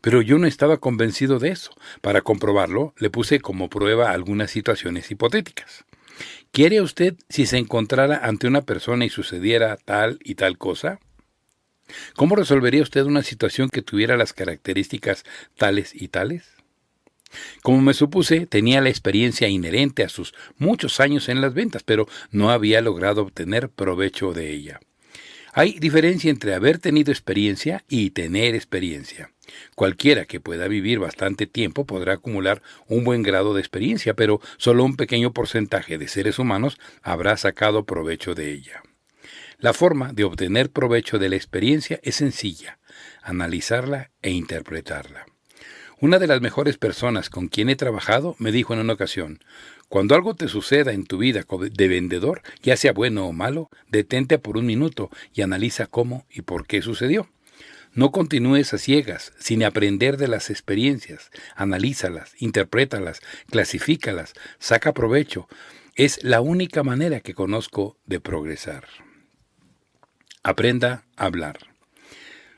Pero yo no estaba convencido de eso. Para comprobarlo, le puse como prueba algunas situaciones hipotéticas. ¿Qué haría usted si se encontrara ante una persona y sucediera tal y tal cosa? ¿Cómo resolvería usted una situación que tuviera las características tales y tales? Como me supuse, tenía la experiencia inherente a sus muchos años en las ventas, pero no había logrado obtener provecho de ella. Hay diferencia entre haber tenido experiencia y tener experiencia. Cualquiera que pueda vivir bastante tiempo podrá acumular un buen grado de experiencia, pero solo un pequeño porcentaje de seres humanos habrá sacado provecho de ella. La forma de obtener provecho de la experiencia es sencilla: analizarla e interpretarla. Una de las mejores personas con quien he trabajado me dijo en una ocasión: cuando algo te suceda en tu vida de vendedor, ya sea bueno o malo, detente por un minuto y analiza cómo y por qué sucedió. No continúes a ciegas, sin aprender de las experiencias. Analízalas, interprétalas, clasifícalas, saca provecho. Es la única manera que conozco de progresar. Aprenda a hablar.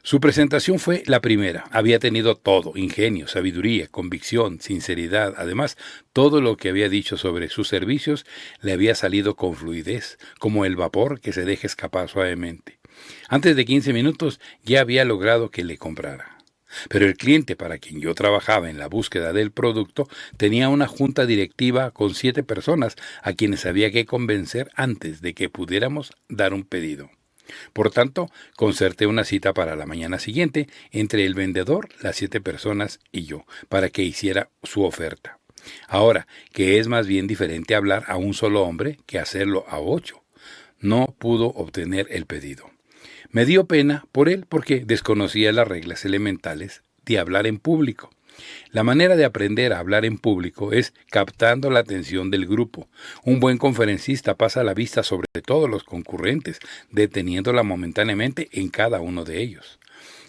Su presentación fue la primera. Había tenido todo: ingenio, sabiduría, convicción, sinceridad. Además, todo lo que había dicho sobre sus servicios le había salido con fluidez, como el vapor que se deja escapar suavemente. Antes de 15 minutos ya había logrado que le comprara. Pero el cliente para quien yo trabajaba en la búsqueda del producto tenía una junta directiva con 7 personas a quienes había que convencer antes de que pudiéramos dar un pedido. Por tanto, concerté una cita para la mañana siguiente entre el vendedor, las 7 personas y yo, para que hiciera su oferta. Ahora, que es más bien diferente hablar a un solo hombre que hacerlo a 8. No pudo obtener el pedido. Me dio pena por él porque desconocía las reglas elementales de hablar en público. La manera de aprender a hablar en público es captando la atención del grupo. Un buen conferencista pasa la vista sobre todos los concurrentes, deteniéndola momentáneamente en cada uno de ellos.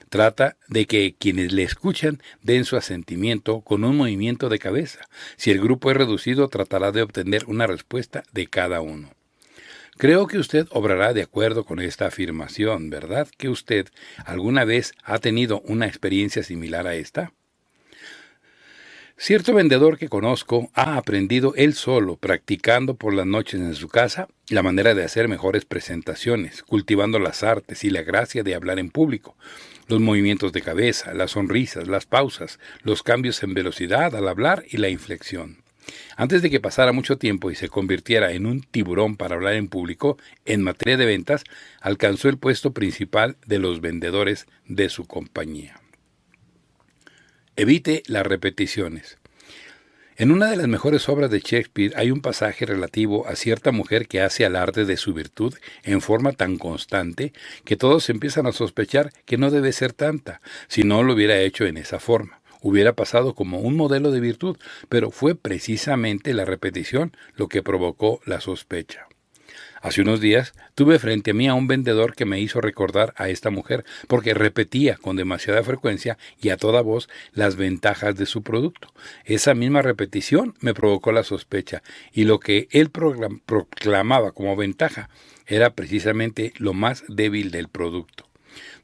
Trata de que quienes le escuchan den su asentimiento con un movimiento de cabeza. Si el grupo es reducido, tratará de obtener una respuesta de cada uno. Creo que usted obrará de acuerdo con esta afirmación, ¿verdad? ¿Que usted alguna vez ha tenido una experiencia similar a esta? Cierto vendedor que conozco ha aprendido él solo, practicando por las noches en su casa, la manera de hacer mejores presentaciones, cultivando las artes y la gracia de hablar en público, los movimientos de cabeza, las sonrisas, las pausas, los cambios en velocidad al hablar y la inflexión. Antes de que pasara mucho tiempo y se convirtiera en un tiburón para hablar en público, en materia de ventas, alcanzó el puesto principal de los vendedores de su compañía. Evite las repeticiones. En una de las mejores obras de Shakespeare hay un pasaje relativo a cierta mujer que hace alarde de su virtud en forma tan constante que todos empiezan a sospechar que no debe ser tanta, si no lo hubiera hecho en esa forma. Hubiera pasado como un modelo de virtud, pero fue precisamente la repetición lo que provocó la sospecha. Hace unos días tuve frente a mí a un vendedor que me hizo recordar a esta mujer porque repetía con demasiada frecuencia y a toda voz las ventajas de su producto. Esa misma repetición me provocó la sospecha y lo que él proclamaba como ventaja era precisamente lo más débil del producto.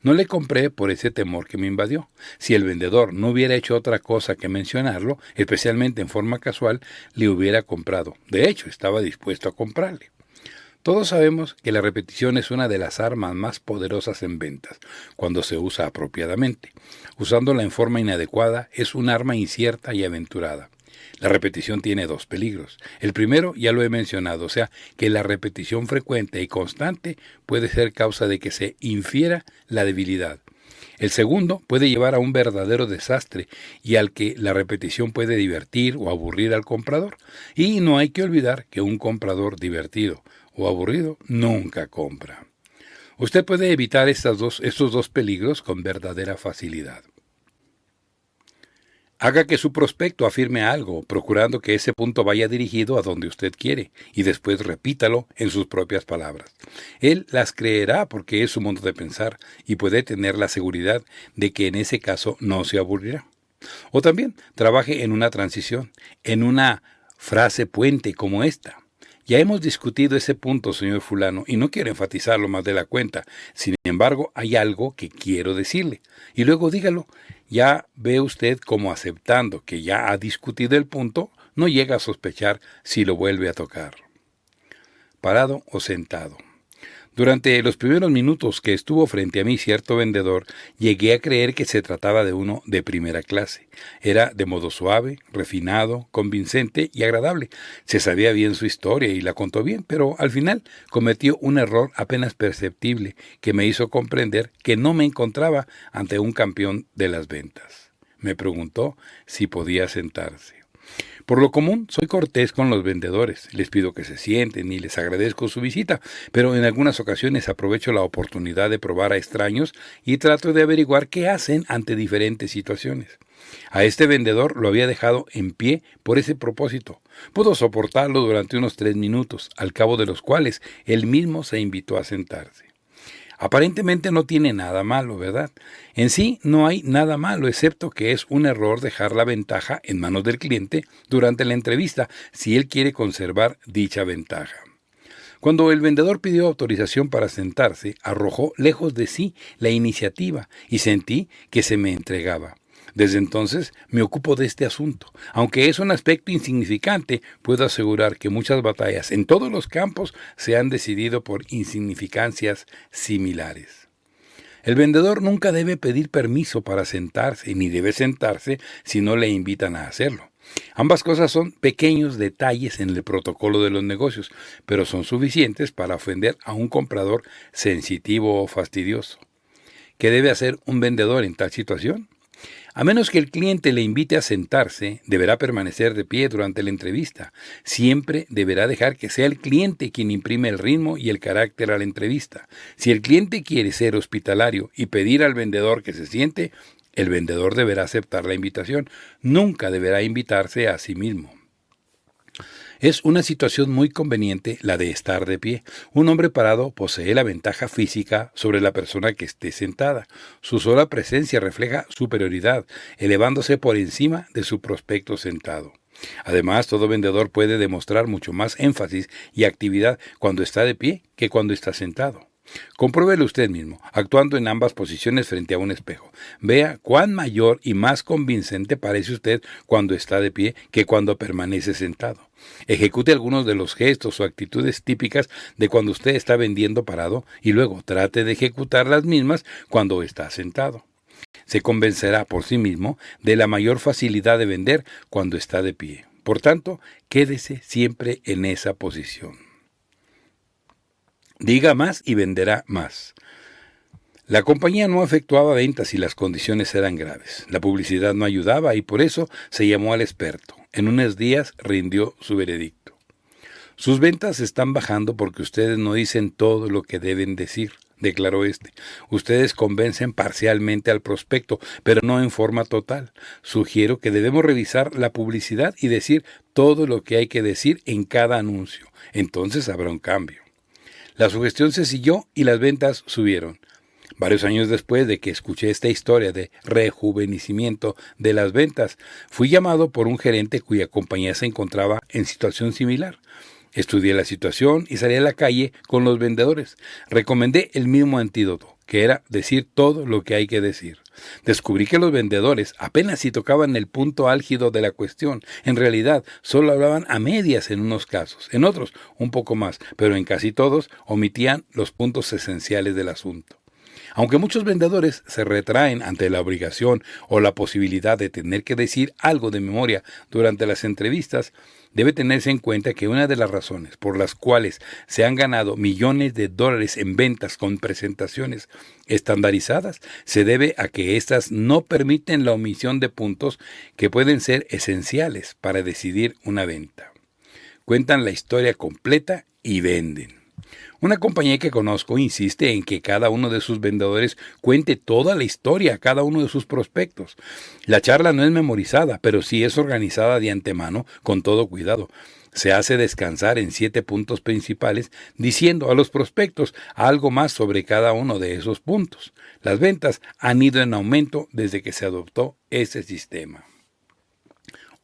No le compré por ese temor que me invadió. Si el vendedor no hubiera hecho otra cosa que mencionarlo, especialmente en forma casual, le hubiera comprado. De hecho, estaba dispuesto a comprarle. Todos sabemos que la repetición es una de las armas más poderosas en ventas, cuando se usa apropiadamente. Usándola en forma inadecuada es un arma incierta y aventurada. La repetición tiene 2 peligros. El primero ya lo he mencionado, o sea, que la repetición frecuente y constante puede ser causa de que se infiera la debilidad. El segundo puede llevar a un verdadero desastre y al que la repetición puede divertir o aburrir al comprador. Y no hay que olvidar que un comprador divertido o aburrido nunca compra. Usted puede evitar estos dos peligros con verdadera facilidad. Haga que su prospecto afirme algo, procurando que ese punto vaya dirigido a donde usted quiere, y después repítalo en sus propias palabras. Él las creerá porque es su modo de pensar y puede tener la seguridad de que en ese caso no se aburrirá. O también trabaje en una transición, en una frase puente como esta. Ya hemos discutido ese punto, señor fulano, y no quiero enfatizarlo más de la cuenta. Sin embargo, hay algo que quiero decirle. Y luego dígalo. Ya ve usted cómo aceptando que ya ha discutido el punto, no llega a sospechar si lo vuelve a tocar. Parado o sentado. Durante los primeros minutos que estuvo frente a mí cierto vendedor, llegué a creer que se trataba de uno de primera clase. Era de modo suave, refinado, convincente y agradable. Se sabía bien su historia y la contó bien, pero al final cometió un error apenas perceptible que me hizo comprender que no me encontraba ante un campeón de las ventas. Me preguntó si podía sentarse. Por lo común, soy cortés con los vendedores, les pido que se sienten y les agradezco su visita, pero en algunas ocasiones aprovecho la oportunidad de probar a extraños y trato de averiguar qué hacen ante diferentes situaciones. A este vendedor lo había dejado en pie por ese propósito. Pudo soportarlo durante unos 3 minutos, al cabo de los cuales él mismo se invitó a sentarse. Aparentemente no tiene nada malo, ¿verdad? En sí no hay nada malo, excepto que es un error dejar la ventaja en manos del cliente durante la entrevista, si él quiere conservar dicha ventaja. Cuando el vendedor pidió autorización para sentarse, arrojó lejos de sí la iniciativa y sentí que se me entregaba. Desde entonces me ocupo de este asunto. Aunque es un aspecto insignificante, puedo asegurar que muchas batallas en todos los campos se han decidido por insignificancias similares. El vendedor nunca debe pedir permiso para sentarse, ni debe sentarse si no le invitan a hacerlo. Ambas cosas son pequeños detalles en el protocolo de los negocios, pero son suficientes para ofender a un comprador sensitivo o fastidioso. ¿Qué debe hacer un vendedor en tal situación? A menos que el cliente le invite a sentarse, deberá permanecer de pie durante la entrevista. Siempre deberá dejar que sea el cliente quien imprime el ritmo y el carácter a la entrevista. Si el cliente quiere ser hospitalario y pedir al vendedor que se siente, el vendedor deberá aceptar la invitación. Nunca deberá invitarse a sí mismo. Es una situación muy conveniente la de estar de pie. Un hombre parado posee la ventaja física sobre la persona que esté sentada. Su sola presencia refleja superioridad, elevándose por encima de su prospecto sentado. Además, todo vendedor puede demostrar mucho más énfasis y actividad cuando está de pie que cuando está sentado. Compruébelo usted mismo, actuando en ambas posiciones frente a un espejo. Vea cuán mayor y más convincente parece usted cuando está de pie que cuando permanece sentado. Ejecute algunos de los gestos o actitudes típicas de cuando usted está vendiendo parado y luego trate de ejecutar las mismas cuando está sentado. Se convencerá por sí mismo de la mayor facilidad de vender cuando está de pie. Por tanto, quédese siempre en esa posición. Diga más y venderá más. La compañía no efectuaba ventas y las condiciones eran graves. La publicidad no ayudaba y por eso se llamó al experto. En unos días rindió su veredicto. Sus ventas están bajando porque ustedes no dicen todo lo que deben decir, declaró este. Ustedes convencen parcialmente al prospecto, pero no en forma total. Sugiero que debemos revisar la publicidad y decir todo lo que hay que decir en cada anuncio. Entonces habrá un cambio. La sugestión se siguió y las ventas subieron. Varios años después de que escuché esta historia de rejuvenecimiento de las ventas, fui llamado por un gerente cuya compañía se encontraba en situación similar. Estudié la situación y salí a la calle con los vendedores. Recomendé el mismo antídoto, que era decir todo lo que hay que decir. Descubrí que los vendedores apenas si tocaban el punto álgido de la cuestión. En realidad, solo hablaban a medias en unos casos, en otros un poco más, pero en casi todos omitían los puntos esenciales del asunto. Aunque muchos vendedores se retraen ante la obligación o la posibilidad de tener que decir algo de memoria durante las entrevistas, debe tenerse en cuenta que una de las razones por las cuales se han ganado millones de dólares en ventas con presentaciones estandarizadas se debe a que éstas no permiten la omisión de puntos que pueden ser esenciales para decidir una venta. Cuentan la historia completa y venden. Una compañía que conozco insiste en que cada uno de sus vendedores cuente toda la historia a cada uno de sus prospectos. La charla no es memorizada, pero sí es organizada de antemano con todo cuidado. Se hace descansar en 7 puntos principales, diciendo a los prospectos algo más sobre cada uno de esos puntos. Las ventas han ido en aumento desde que se adoptó ese sistema.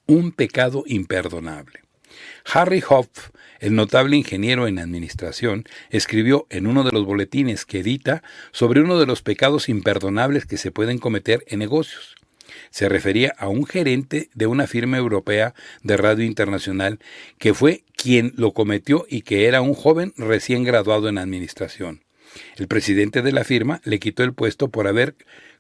Un pecado imperdonable. Harry Hopf, el notable ingeniero en administración, escribió en uno de los boletines que edita sobre uno de los pecados imperdonables que se pueden cometer en negocios. Se refería a un gerente de una firma europea de radio internacional que fue quien lo cometió y que era un joven recién graduado en administración. El presidente de la firma le quitó el puesto por haber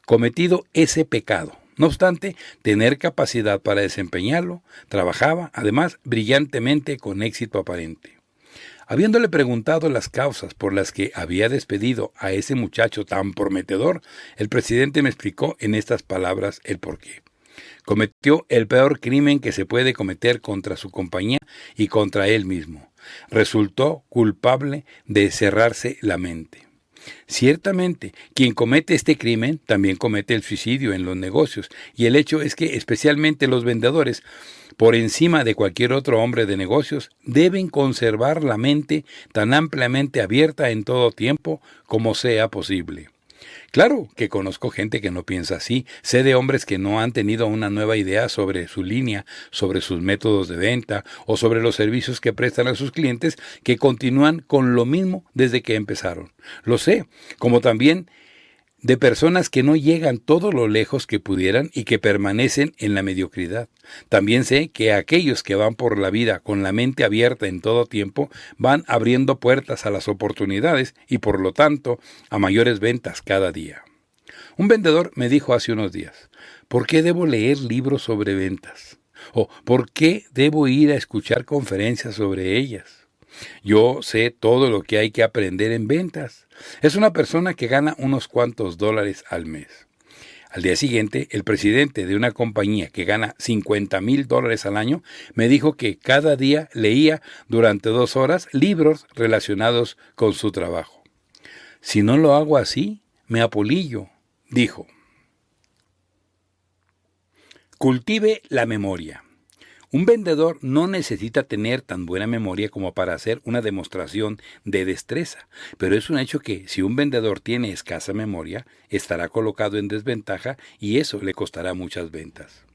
cometido ese pecado. No obstante, tener capacidad para desempeñarlo, trabajaba, además, brillantemente con éxito aparente. Habiéndole preguntado las causas por las que había despedido a ese muchacho tan prometedor, el presidente me explicó en estas palabras el porqué. Cometió el peor crimen que se puede cometer contra su compañía y contra él mismo. Resultó culpable de cerrarse la mente. Ciertamente, quien comete este crimen también comete el suicidio en los negocios, y el hecho es que especialmente los vendedores, por encima de cualquier otro hombre de negocios, deben conservar la mente tan ampliamente abierta en todo tiempo como sea posible. Claro que conozco gente que no piensa así, sé de hombres que no han tenido una nueva idea sobre su línea, sobre sus métodos de venta o sobre los servicios que prestan a sus clientes que continúan con lo mismo desde que empezaron. Lo sé, como también de personas que no llegan todo lo lejos que pudieran y que permanecen en la mediocridad. También sé que aquellos que van por la vida con la mente abierta en todo tiempo van abriendo puertas a las oportunidades y por lo tanto a mayores ventas cada día. Un vendedor me dijo hace unos días, ¿por qué debo leer libros sobre ventas? ¿O por qué debo ir a escuchar conferencias sobre ellas? Yo sé todo lo que hay que aprender en ventas. Es una persona que gana unos cuantos dólares al mes. Al día siguiente, el presidente de una compañía que gana $50,000 al año me dijo que cada día leía durante 2 horas libros relacionados con su trabajo. Si no lo hago así, me apolillo, dijo. Cultive la memoria. Un vendedor no necesita tener tan buena memoria como para hacer una demostración de destreza, pero es un hecho que si un vendedor tiene escasa memoria, estará colocado en desventaja y eso le costará muchas ventas.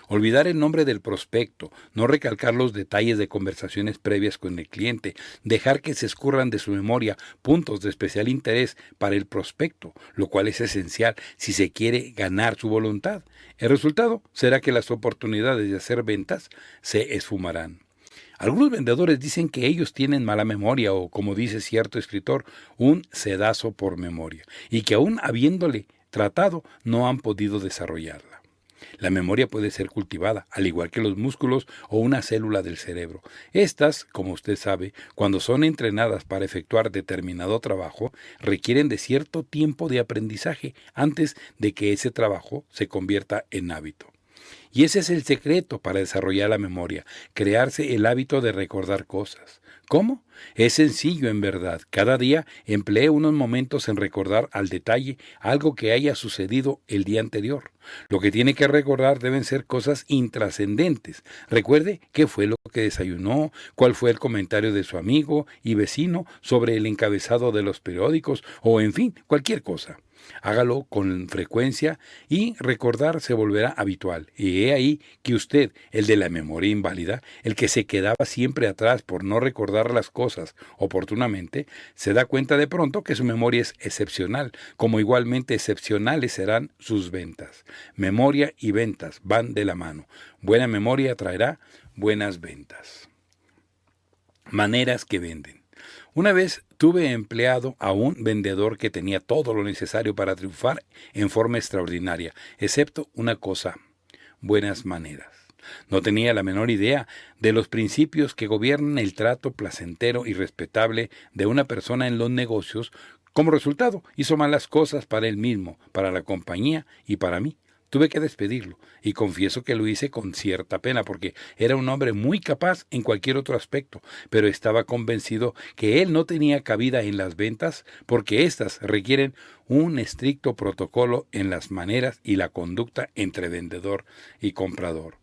Olvidar el nombre del prospecto, no recalcar los detalles de conversaciones previas con el cliente, dejar que se escurran de su memoria puntos de especial interés para el prospecto, lo cual es esencial si se quiere ganar su voluntad. El resultado será que las oportunidades de hacer ventas se esfumarán. Algunos vendedores dicen que ellos tienen mala memoria o, como dice cierto escritor, un sedazo por memoria, y que aún habiéndole tratado no han podido desarrollarla. La memoria puede ser cultivada, al igual que los músculos o una célula del cerebro. Estas, como usted sabe, cuando son entrenadas para efectuar determinado trabajo, requieren de cierto tiempo de aprendizaje antes de que ese trabajo se convierta en hábito. Y ese es el secreto para desarrollar la memoria, crearse el hábito de recordar cosas. ¿Cómo? Es sencillo en verdad. Cada día emplee unos momentos en recordar al detalle algo que haya sucedido el día anterior. Lo que tiene que recordar deben ser cosas intrascendentes. Recuerde qué fue lo que desayunó, cuál fue el comentario de su amigo y vecino sobre el encabezado de los periódicos o en fin, cualquier cosa. Hágalo con frecuencia y recordar se volverá habitual. Y he ahí que usted, el de la memoria inválida, el que se quedaba siempre atrás por no recordar las cosas oportunamente, se da cuenta de pronto que su memoria es excepcional, como igualmente excepcionales serán sus ventas. Memoria y ventas van de la mano. Buena memoria traerá buenas ventas. Maneras que venden. Una vez Tuve empleado a un vendedor que tenía todo lo necesario para triunfar en forma extraordinaria, excepto una cosa: buenas maneras. No tenía la menor idea de los principios que gobiernan el trato placentero y respetable de una persona en los negocios. Como resultado, hizo malas cosas para él mismo, para la compañía y para mí. Tuve que despedirlo, y confieso que lo hice con cierta pena, porque era un hombre muy capaz en cualquier otro aspecto, pero estaba convencido que él no tenía cabida en las ventas, porque éstas requieren un estricto protocolo en las maneras y la conducta entre vendedor y comprador.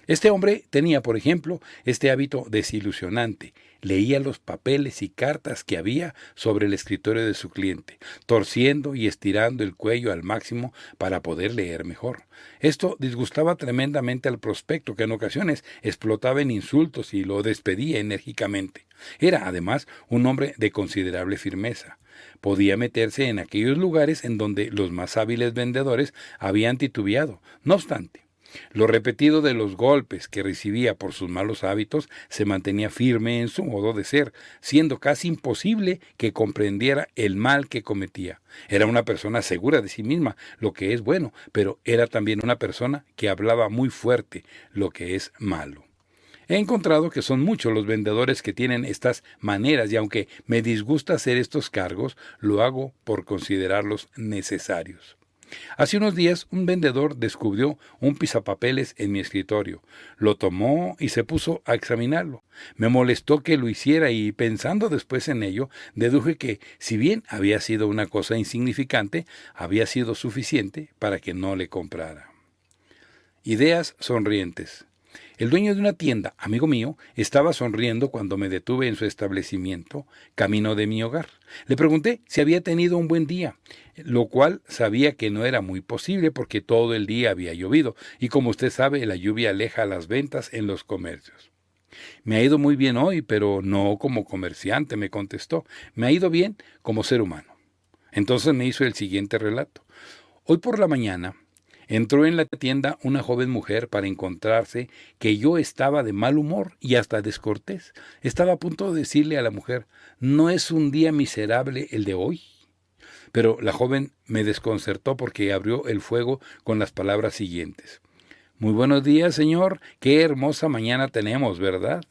Este hombre tenía, por ejemplo, este hábito desilusionante: leía los papeles y cartas que había sobre el escritorio de su cliente, torciendo y estirando el cuello al máximo para poder leer mejor. Esto disgustaba tremendamente al prospecto, que en ocasiones explotaba en insultos y lo despedía enérgicamente. Era, además, un hombre de considerable firmeza. Podía meterse en aquellos lugares en donde los más hábiles vendedores habían titubeado. No obstante, lo repetido de los golpes que recibía por sus malos hábitos, se mantenía firme en su modo de ser, siendo casi imposible que comprendiera el mal que cometía. Era una persona segura de sí misma, lo que es bueno, pero era también una persona que hablaba muy fuerte, lo que es malo. He encontrado que son muchos los vendedores que tienen estas maneras, y aunque me disgusta hacer estos cargos, lo hago por considerarlos necesarios. Hace unos días un vendedor descubrió un pisapapeles en mi escritorio. Lo tomó y se puso a examinarlo. Me molestó que lo hiciera, y pensando después en ello, deduje que, si bien había sido una cosa insignificante, había sido suficiente para que no le comprara. Ideas sonrientes. El dueño de una tienda, amigo mío, estaba sonriendo cuando me detuve en su establecimiento, camino de mi hogar. Le pregunté si había tenido un buen día, lo cual sabía que no era muy posible porque todo el día había llovido, y como usted sabe, la lluvia aleja las ventas en los comercios. Me ha ido muy bien hoy, pero no como comerciante, me contestó. Me ha ido bien como ser humano. Entonces me hizo el siguiente relato. Hoy por la mañana entró en la tienda una joven mujer para encontrarse que yo estaba de mal humor y hasta descortés. Estaba a punto de decirle a la mujer: ¿no es un día miserable el de hoy? Pero la joven me desconcertó porque abrió el fuego con las palabras siguientes: Muy buenos días, señor. Qué hermosa mañana tenemos, ¿verdad?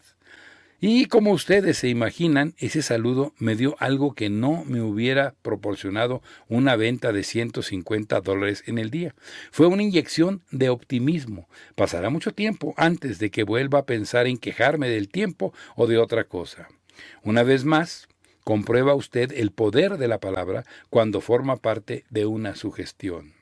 Y como ustedes se imaginan, ese saludo me dio algo que no me hubiera proporcionado una venta de $150 en el día. Fue una inyección de optimismo. Pasará mucho tiempo antes de que vuelva a pensar en quejarme del tiempo o de otra cosa. Una vez más, comprueba usted el poder de la palabra cuando forma parte de una sugestión.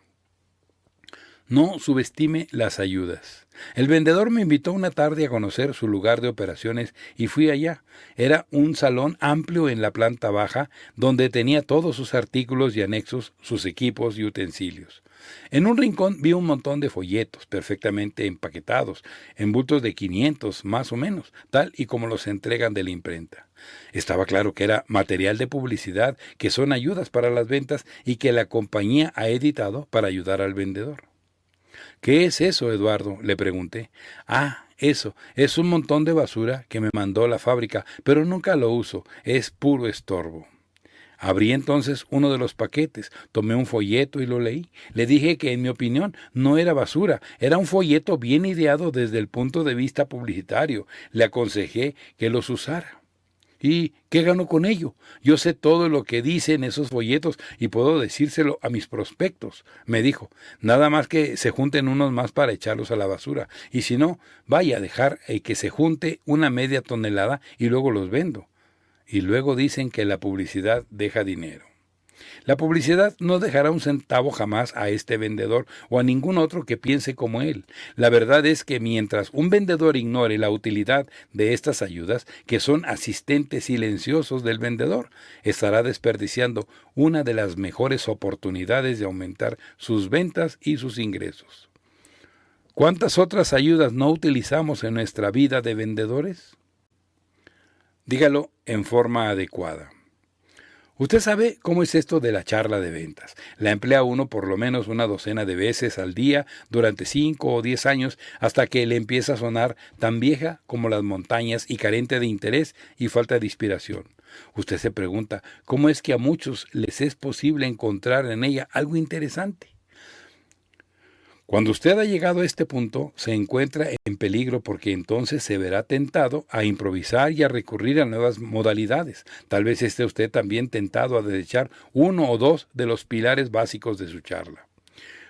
No subestime las ayudas. El vendedor me invitó una tarde a conocer su lugar de operaciones y fui allá. Era un salón amplio en la planta baja, donde tenía todos sus artículos y anexos, sus equipos y utensilios. En un rincón vi un montón de folletos perfectamente empaquetados, en bultos de 500 más o menos, tal y como los entregan de la imprenta. Estaba claro que era material de publicidad, que son ayudas para las ventas y que la compañía ha editado para ayudar al vendedor. ¿Qué es eso, Eduardo?, le pregunté. Eso, es un montón de basura que me mandó la fábrica, pero nunca lo uso, es puro estorbo. Abrí entonces uno de los paquetes, tomé un folleto y lo leí. Le dije que en mi opinión no era basura, era un folleto bien ideado desde el punto de vista publicitario. Le aconsejé que los usara. ¿Y qué gano con ello? Yo sé todo lo que dicen esos folletos y puedo decírselo a mis prospectos, me dijo. Nada más que se junten unos más para echarlos a la basura. Y si no, vaya a dejar que se junte una media tonelada y luego los vendo. Y luego dicen que la publicidad deja dinero. La publicidad no dejará un centavo jamás a este vendedor o a ningún otro que piense como él. La verdad es que mientras un vendedor ignore la utilidad de estas ayudas, que son asistentes silenciosos del vendedor, estará desperdiciando una de las mejores oportunidades de aumentar sus ventas y sus ingresos. ¿Cuántas otras ayudas no utilizamos en nuestra vida de vendedores? Dígalo en forma adecuada. Usted sabe cómo es esto de la charla de ventas. La emplea uno por lo menos una docena de veces al día durante 5 o 10 años hasta que le empieza a sonar tan vieja como las montañas y carente de interés y falta de inspiración. Usted se pregunta cómo es que a muchos les es posible encontrar en ella algo interesante. Cuando usted ha llegado a este punto, se encuentra en peligro porque entonces se verá tentado a improvisar y a recurrir a nuevas modalidades. Tal vez esté usted también tentado a desechar uno o dos de los pilares básicos de su charla.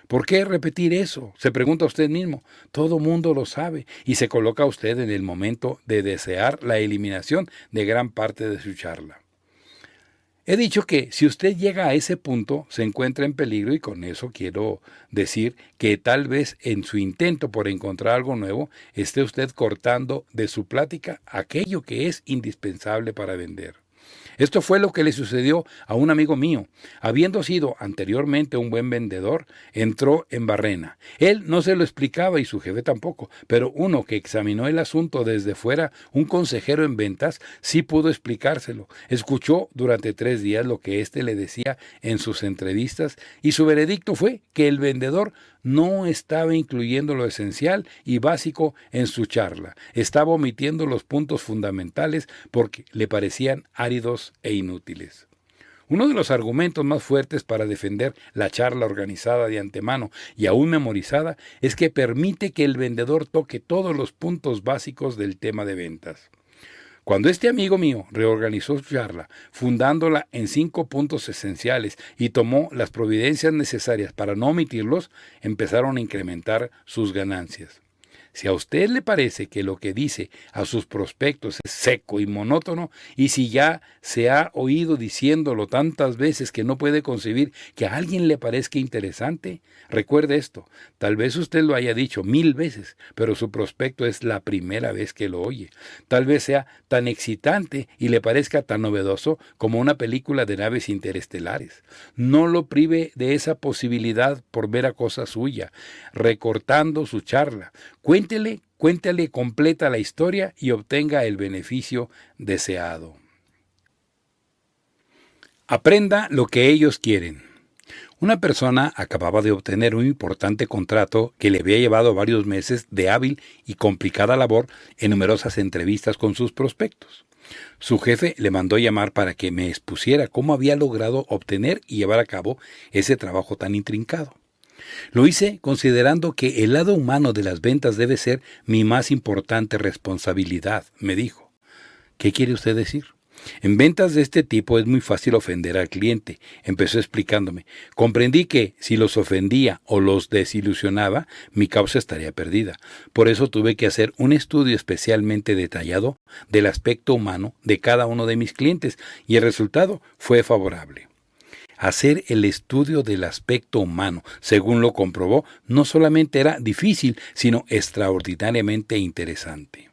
¿Por qué repetir eso? Se pregunta usted mismo. Todo mundo lo sabe y se coloca usted en el momento de desear la eliminación de gran parte de su charla. He dicho que si usted llega a ese punto, se encuentra en peligro y con eso quiero decir que tal vez en su intento por encontrar algo nuevo, esté usted cortando de su plática aquello que es indispensable para vender. Esto fue lo que le sucedió a un amigo mío. Habiendo sido anteriormente un buen vendedor, entró en barrena. Él no se lo explicaba y su jefe tampoco, pero uno que examinó el asunto desde fuera, un consejero en ventas, sí pudo explicárselo. Escuchó durante 3 días lo que éste le decía en sus entrevistas y su veredicto fue que el vendedor no estaba incluyendo lo esencial y básico en su charla. Estaba omitiendo los puntos fundamentales porque le parecían áridos e inútiles. Uno de los argumentos más fuertes para defender la charla organizada de antemano y aún memorizada es que permite que el vendedor toque todos los puntos básicos del tema de ventas. Cuando este amigo mío reorganizó su charla, fundándola en 5 puntos esenciales y tomó las providencias necesarias para no omitirlos, empezaron a incrementar sus ganancias. Si a usted le parece que lo que dice a sus prospectos es seco y monótono, y si ya se ha oído diciéndolo tantas veces que no puede concebir que a alguien le parezca interesante, recuerde esto, tal vez usted lo haya dicho 1000 veces, pero su prospecto es la primera vez que lo oye. Tal vez sea tan excitante y le parezca tan novedoso como una película de naves interestelares. No lo prive de esa posibilidad por ver a cosa suya, recortando su charla. Cuéntele completa la historia y obtenga el beneficio deseado. Aprenda lo que ellos quieren. Una persona acababa de obtener un importante contrato que le había llevado varios meses de hábil y complicada labor en numerosas entrevistas con sus prospectos. Su jefe le mandó llamar para que me expusiera cómo había logrado obtener y llevar a cabo ese trabajo tan intrincado. Lo hice considerando que el lado humano de las ventas debe ser mi más importante responsabilidad, me dijo. ¿Qué quiere usted decir? En ventas de este tipo es muy fácil ofender al cliente, empezó explicándome. Comprendí que si los ofendía o los desilusionaba, mi causa estaría perdida. Por eso tuve que hacer un estudio especialmente detallado del aspecto humano de cada uno de mis clientes y el resultado fue favorable. Hacer el estudio del aspecto humano, según lo comprobó, no solamente era difícil, sino extraordinariamente interesante.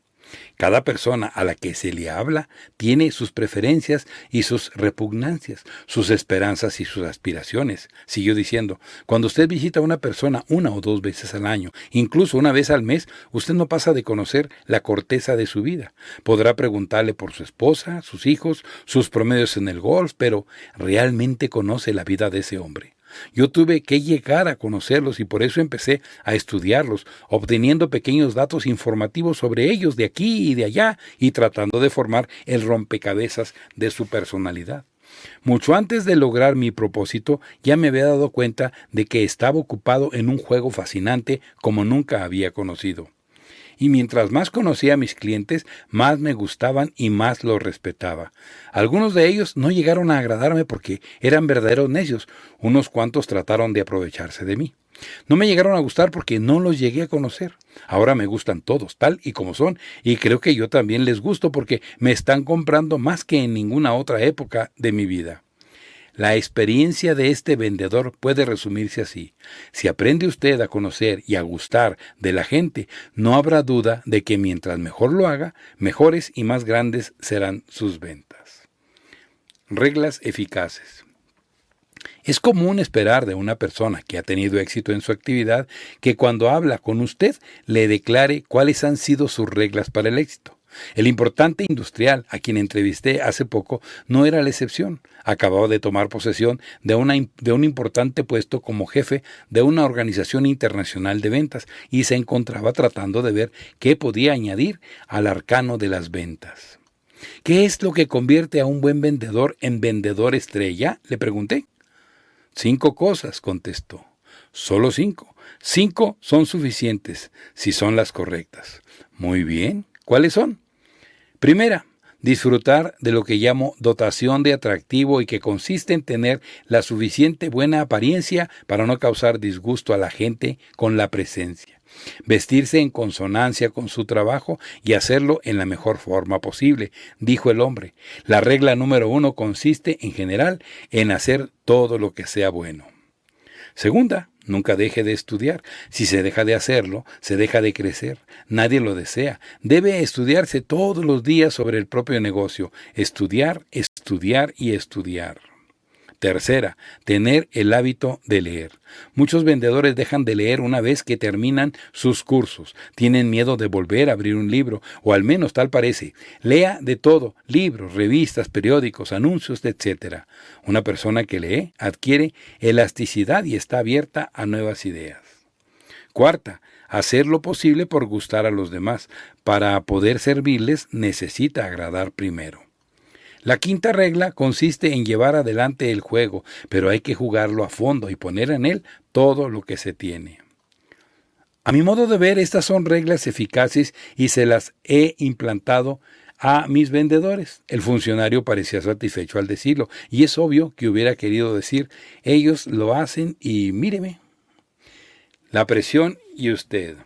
Cada persona a la que se le habla tiene sus preferencias y sus repugnancias, sus esperanzas y sus aspiraciones. Siguió diciendo, cuando usted visita a una persona 1 o 2 veces al año, incluso una vez al mes, usted no pasa de conocer la corteza de su vida. Podrá preguntarle por su esposa, sus hijos, sus promedios en el golf, pero ¿realmente conoce la vida de ese hombre? Yo tuve que llegar a conocerlos y por eso empecé a estudiarlos, obteniendo pequeños datos informativos sobre ellos de aquí y de allá y tratando de formar el rompecabezas de su personalidad. Mucho antes de lograr mi propósito, ya me había dado cuenta de que estaba ocupado en un juego fascinante como nunca había conocido. Y mientras más conocía a mis clientes, más me gustaban y más los respetaba. Algunos de ellos no llegaron a agradarme porque eran verdaderos necios. Unos cuantos trataron de aprovecharse de mí. No me llegaron a gustar porque no los llegué a conocer. Ahora me gustan todos, tal y como son, y creo que yo también les gusto porque me están comprando más que en ninguna otra época de mi vida. La experiencia de este vendedor puede resumirse así. Si aprende usted a conocer y a gustar de la gente, no habrá duda de que mientras mejor lo haga, mejores y más grandes serán sus ventas. Reglas eficaces. Es común esperar de una persona que ha tenido éxito en su actividad que cuando habla con usted le declare cuáles han sido sus reglas para el éxito. El importante industrial a quien entrevisté hace poco no era la excepción. Acababa de tomar posesión de un importante puesto como jefe de una organización internacional de ventas y se encontraba tratando de ver qué podía añadir al arcano de las ventas. ¿Qué es lo que convierte a un buen vendedor en vendedor estrella?, le pregunté. 5 cosas, contestó. Solo 5. 5 son suficientes, si son las correctas. Muy bien. ¿Cuáles son? Primera, disfrutar de lo que llamo dotación de atractivo y que consiste en tener la suficiente buena apariencia para no causar disgusto a la gente con la presencia. Vestirse en consonancia con su trabajo y hacerlo en la mejor forma posible, dijo el hombre. La regla número 1 consiste, en general, en hacer todo lo que sea bueno. Segunda, nunca deje de estudiar. Si se deja de hacerlo, se deja de crecer. Nadie lo desea. Debe estudiarse todos los días sobre el propio negocio. Estudiar, estudiar y estudiar. Tercera, tener el hábito de leer. Muchos vendedores dejan de leer una vez que terminan sus cursos. Tienen miedo de volver a abrir un libro, o al menos tal parece. Lea de todo, libros, revistas, periódicos, anuncios, etc. Una persona que lee adquiere elasticidad y está abierta a nuevas ideas. Cuarta, hacer lo posible por gustar a los demás. Para poder servirles necesita agradar primero. La quinta regla consiste en llevar adelante el juego, pero hay que jugarlo a fondo y poner en él todo lo que se tiene. A mi modo de ver, estas son reglas eficaces y se las he implantado a mis vendedores. El funcionario parecía satisfecho al decirlo, y es obvio que hubiera querido decir, ellos lo hacen y míreme. La presión y usted.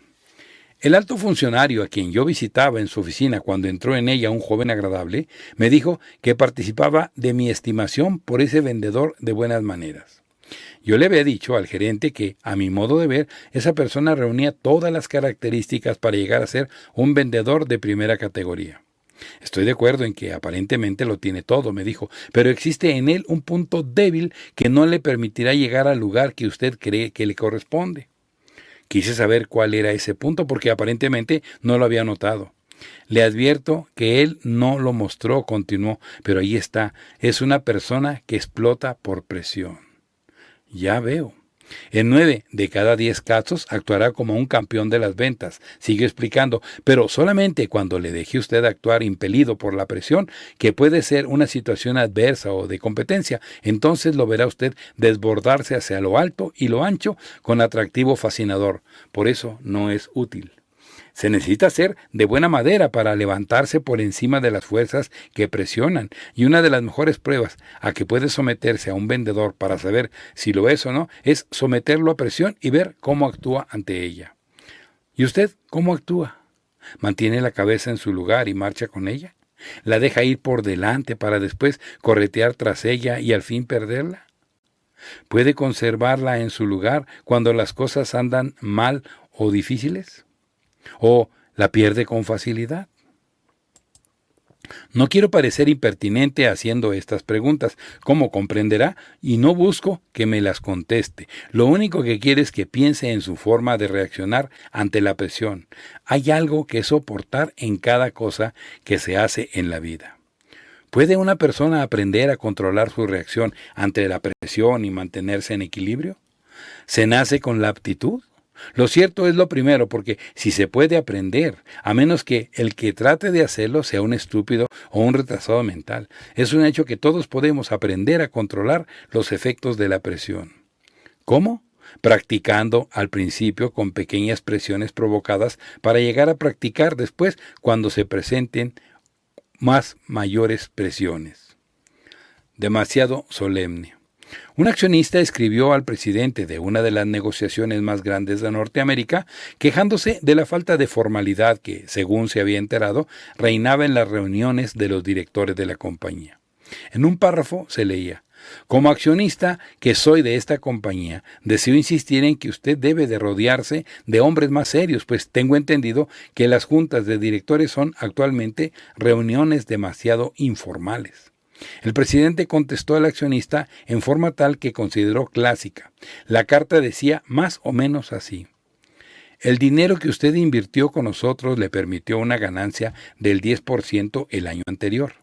El alto funcionario a quien yo visitaba en su oficina cuando entró en ella un joven agradable, me dijo que participaba de mi estimación por ese vendedor de buenas maneras. Yo le había dicho al gerente que, a mi modo de ver, esa persona reunía todas las características para llegar a ser un vendedor de primera categoría. Estoy de acuerdo en que aparentemente lo tiene todo, me dijo, pero existe en él un punto débil que no le permitirá llegar al lugar que usted cree que le corresponde. Quise saber cuál era ese punto porque aparentemente no lo había notado. Le advierto que él no lo mostró, continuó, pero ahí está, es una persona que explota por presión. Ya veo. En 9 de cada 10 casos actuará como un campeón de las ventas, sigue explicando, pero solamente cuando le deje usted actuar impelido por la presión, que puede ser una situación adversa o de competencia, entonces lo verá usted desbordarse hacia lo alto y lo ancho con atractivo fascinador. Por eso no es útil. Se necesita ser de buena madera para levantarse por encima de las fuerzas que presionan, y una de las mejores pruebas a que puede someterse a un vendedor para saber si lo es o no, es someterlo a presión y ver cómo actúa ante ella. ¿Y usted cómo actúa? ¿Mantiene la cabeza en su lugar y marcha con ella? ¿La deja ir por delante para después corretear tras ella y al fin perderla? ¿Puede conservarla en su lugar cuando las cosas andan mal o difíciles? ¿O la pierde con facilidad? No quiero parecer impertinente haciendo estas preguntas, como comprenderá, y no busco que me las conteste. Lo único que quiero es que piense en su forma de reaccionar ante la presión. Hay algo que soportar en cada cosa que se hace en la vida. ¿Puede una persona aprender a controlar su reacción ante la presión y mantenerse en equilibrio? ¿Se nace con la aptitud? Lo cierto es lo primero, porque si se puede aprender, a menos que el que trate de hacerlo sea un estúpido o un retrasado mental, es un hecho que todos podemos aprender a controlar los efectos de la presión. ¿Cómo? Practicando al principio con pequeñas presiones provocadas para llegar a practicar después cuando se presenten mayores presiones. Demasiado solemne. Un accionista escribió al presidente de una de las negociaciones más grandes de Norteamérica, quejándose de la falta de formalidad que, según se había enterado, reinaba en las reuniones de los directores de la compañía. En un párrafo se leía: como accionista que soy de esta compañía, deseo insistir en que usted debe de rodearse de hombres más serios, pues tengo entendido que las juntas de directores son actualmente reuniones demasiado informales. El presidente contestó al accionista en forma tal que consideró clásica. La carta decía más o menos así: El dinero que usted invirtió con nosotros le permitió una ganancia del 10% el año anterior.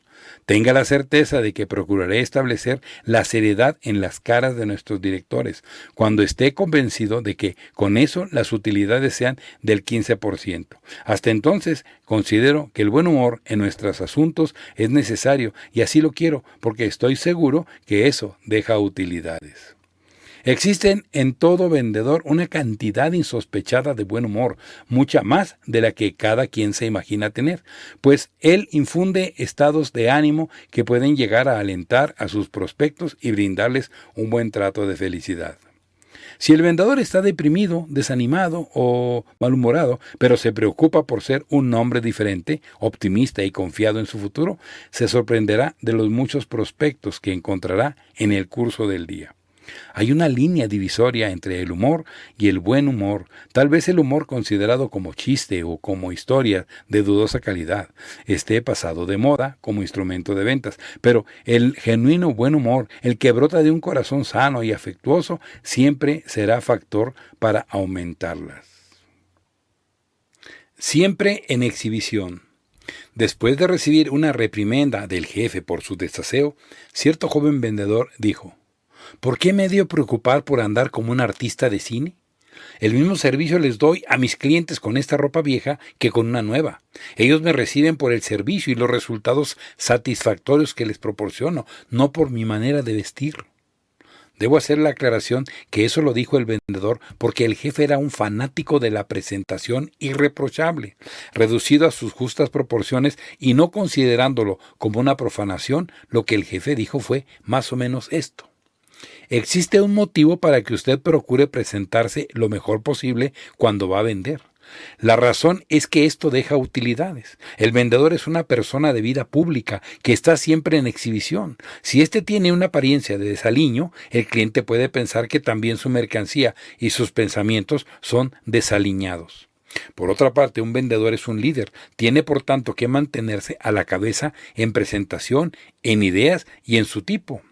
Tenga la certeza de que procuraré establecer la seriedad en las caras de nuestros directores, cuando esté convencido de que con eso las utilidades sean del 15%. Hasta entonces, considero que el buen humor en nuestros asuntos es necesario y así lo quiero, porque estoy seguro que eso deja utilidades. Existen en todo vendedor una cantidad insospechada de buen humor, mucha más de la que cada quien se imagina tener, pues él infunde estados de ánimo que pueden llegar a alentar a sus prospectos y brindarles un buen trato de felicidad. Si el vendedor está deprimido, desanimado o malhumorado, pero se preocupa por ser un hombre diferente, optimista y confiado en su futuro, se sorprenderá de los muchos prospectos que encontrará en el curso del día. Hay una línea divisoria entre el humor y el buen humor, tal vez el humor considerado como chiste o como historia de dudosa calidad esté pasado de moda como instrumento de ventas, pero el genuino buen humor, el que brota de un corazón sano y afectuoso, siempre será factor para aumentarlas. Siempre en exhibición. Después de recibir una reprimenda del jefe por su desaseo, cierto joven vendedor dijo: ¿por qué me he de preocupar por andar como un artista de cine? El mismo servicio les doy a mis clientes con esta ropa vieja que con una nueva. Ellos me reciben por el servicio y los resultados satisfactorios que les proporciono, no por mi manera de vestir. Debo hacer la aclaración que eso lo dijo el vendedor porque el jefe era un fanático de la presentación irreprochable, reducido a sus justas proporciones y no considerándolo como una profanación. Lo que el jefe dijo fue más o menos esto: existe un motivo para que usted procure presentarse lo mejor posible cuando va a vender. La razón es que esto deja utilidades. El vendedor es una persona de vida pública que está siempre en exhibición. Si éste tiene una apariencia de desaliño, el cliente puede pensar que también su mercancía y sus pensamientos son desaliñados. Por otra parte, un vendedor es un líder. Tiene por tanto que mantenerse a la cabeza en presentación, en ideas y en su tipo.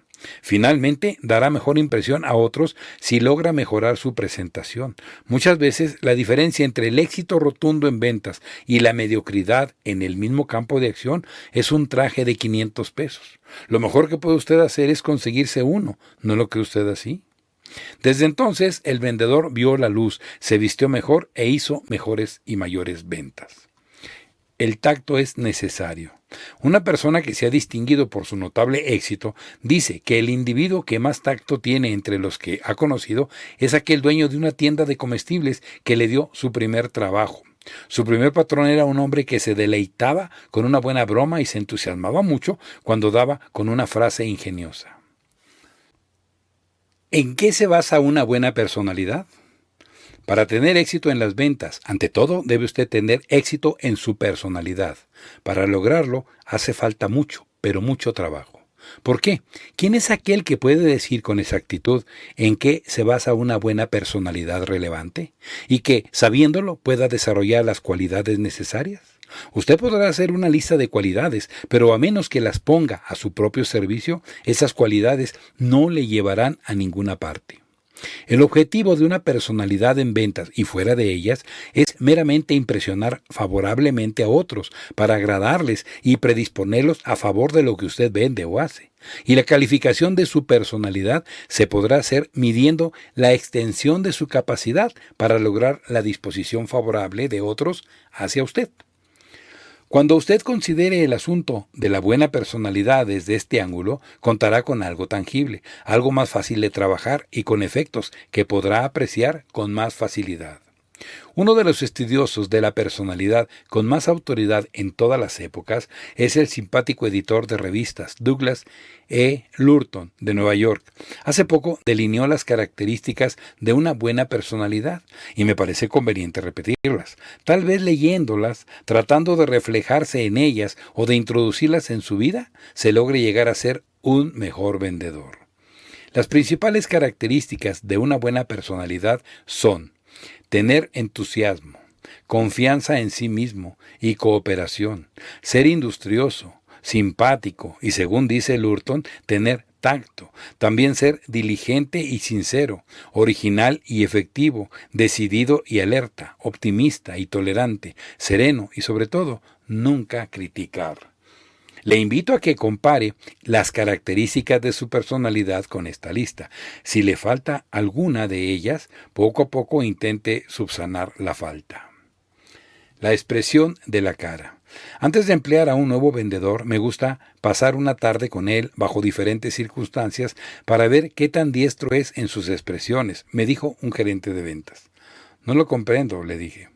Finalmente, dará mejor impresión a otros si logra mejorar su presentación. Muchas veces, la diferencia entre el éxito rotundo en ventas y la mediocridad en el mismo campo de acción es un traje de 500 pesos. Lo mejor que puede usted hacer es conseguirse uno. ¿No lo cree usted así? Desde entonces, el vendedor vio la luz, se vistió mejor e hizo mejores y mayores ventas. El tacto es necesario. Una persona que se ha distinguido por su notable éxito dice que el individuo que más tacto tiene entre los que ha conocido es aquel dueño de una tienda de comestibles que le dio su primer trabajo. Su primer patrón era un hombre que se deleitaba con una buena broma y se entusiasmaba mucho cuando daba con una frase ingeniosa. ¿En qué se basa una buena personalidad? Para tener éxito en las ventas, ante todo, debe usted tener éxito en su personalidad. Para lograrlo, hace falta mucho, pero mucho trabajo. ¿Por qué? ¿Quién es aquel que puede decir con exactitud en qué se basa una buena personalidad relevante? Y que, sabiéndolo, pueda desarrollar las cualidades necesarias. Usted podrá hacer una lista de cualidades, pero a menos que las ponga a su propio servicio, esas cualidades no le llevarán a ninguna parte. El objetivo de una personalidad en ventas y fuera de ellas es meramente impresionar favorablemente a otros para agradarles y predisponerlos a favor de lo que usted vende o hace. Y la calificación de su personalidad se podrá hacer midiendo la extensión de su capacidad para lograr la disposición favorable de otros hacia usted. Cuando usted considere el asunto de la buena personalidad desde este ángulo, contará con algo tangible, algo más fácil de trabajar y con efectos que podrá apreciar con más facilidad. Uno de los estudiosos de la personalidad con más autoridad en todas las épocas es el simpático editor de revistas Douglas E. Lurton de Nueva York. Hace poco delineó las características de una buena personalidad y me parece conveniente repetirlas. Tal vez leyéndolas, tratando de reflejarse en ellas o de introducirlas en su vida, se logre llegar a ser un mejor vendedor. Las principales características de una buena personalidad son: tener entusiasmo, confianza en sí mismo y cooperación, ser industrioso, simpático y, según dice Lurton, tener tacto, también ser diligente y sincero, original y efectivo, decidido y alerta, optimista y tolerante, sereno y sobre todo, nunca criticar. Le invito a que compare las características de su personalidad con esta lista. Si le falta alguna de ellas, poco a poco intente subsanar la falta. La expresión de la cara. Antes de emplear a un nuevo vendedor, me gusta pasar una tarde con él bajo diferentes circunstancias para ver qué tan diestro es en sus expresiones, me dijo un gerente de ventas. No lo comprendo, le dije.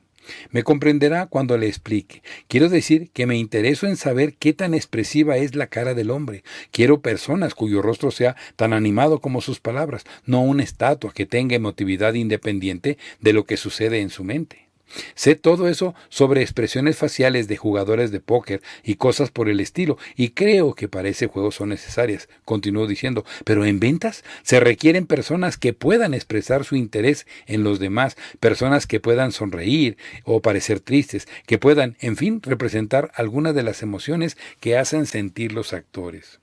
Me comprenderá cuando le explique. Quiero decir que me intereso en saber qué tan expresiva es la cara del hombre. Quiero personas cuyo rostro sea tan animado como sus palabras, no una estatua que tenga emotividad independiente de lo que sucede en su mente. Sé todo eso sobre expresiones faciales de jugadores de póker y cosas por el estilo, y creo que para ese juego son necesarias, continuó diciendo, pero en ventas se requieren personas que puedan expresar su interés en los demás, personas que puedan sonreír o parecer tristes, que puedan, en fin, representar algunas de las emociones que hacen sentir los actores.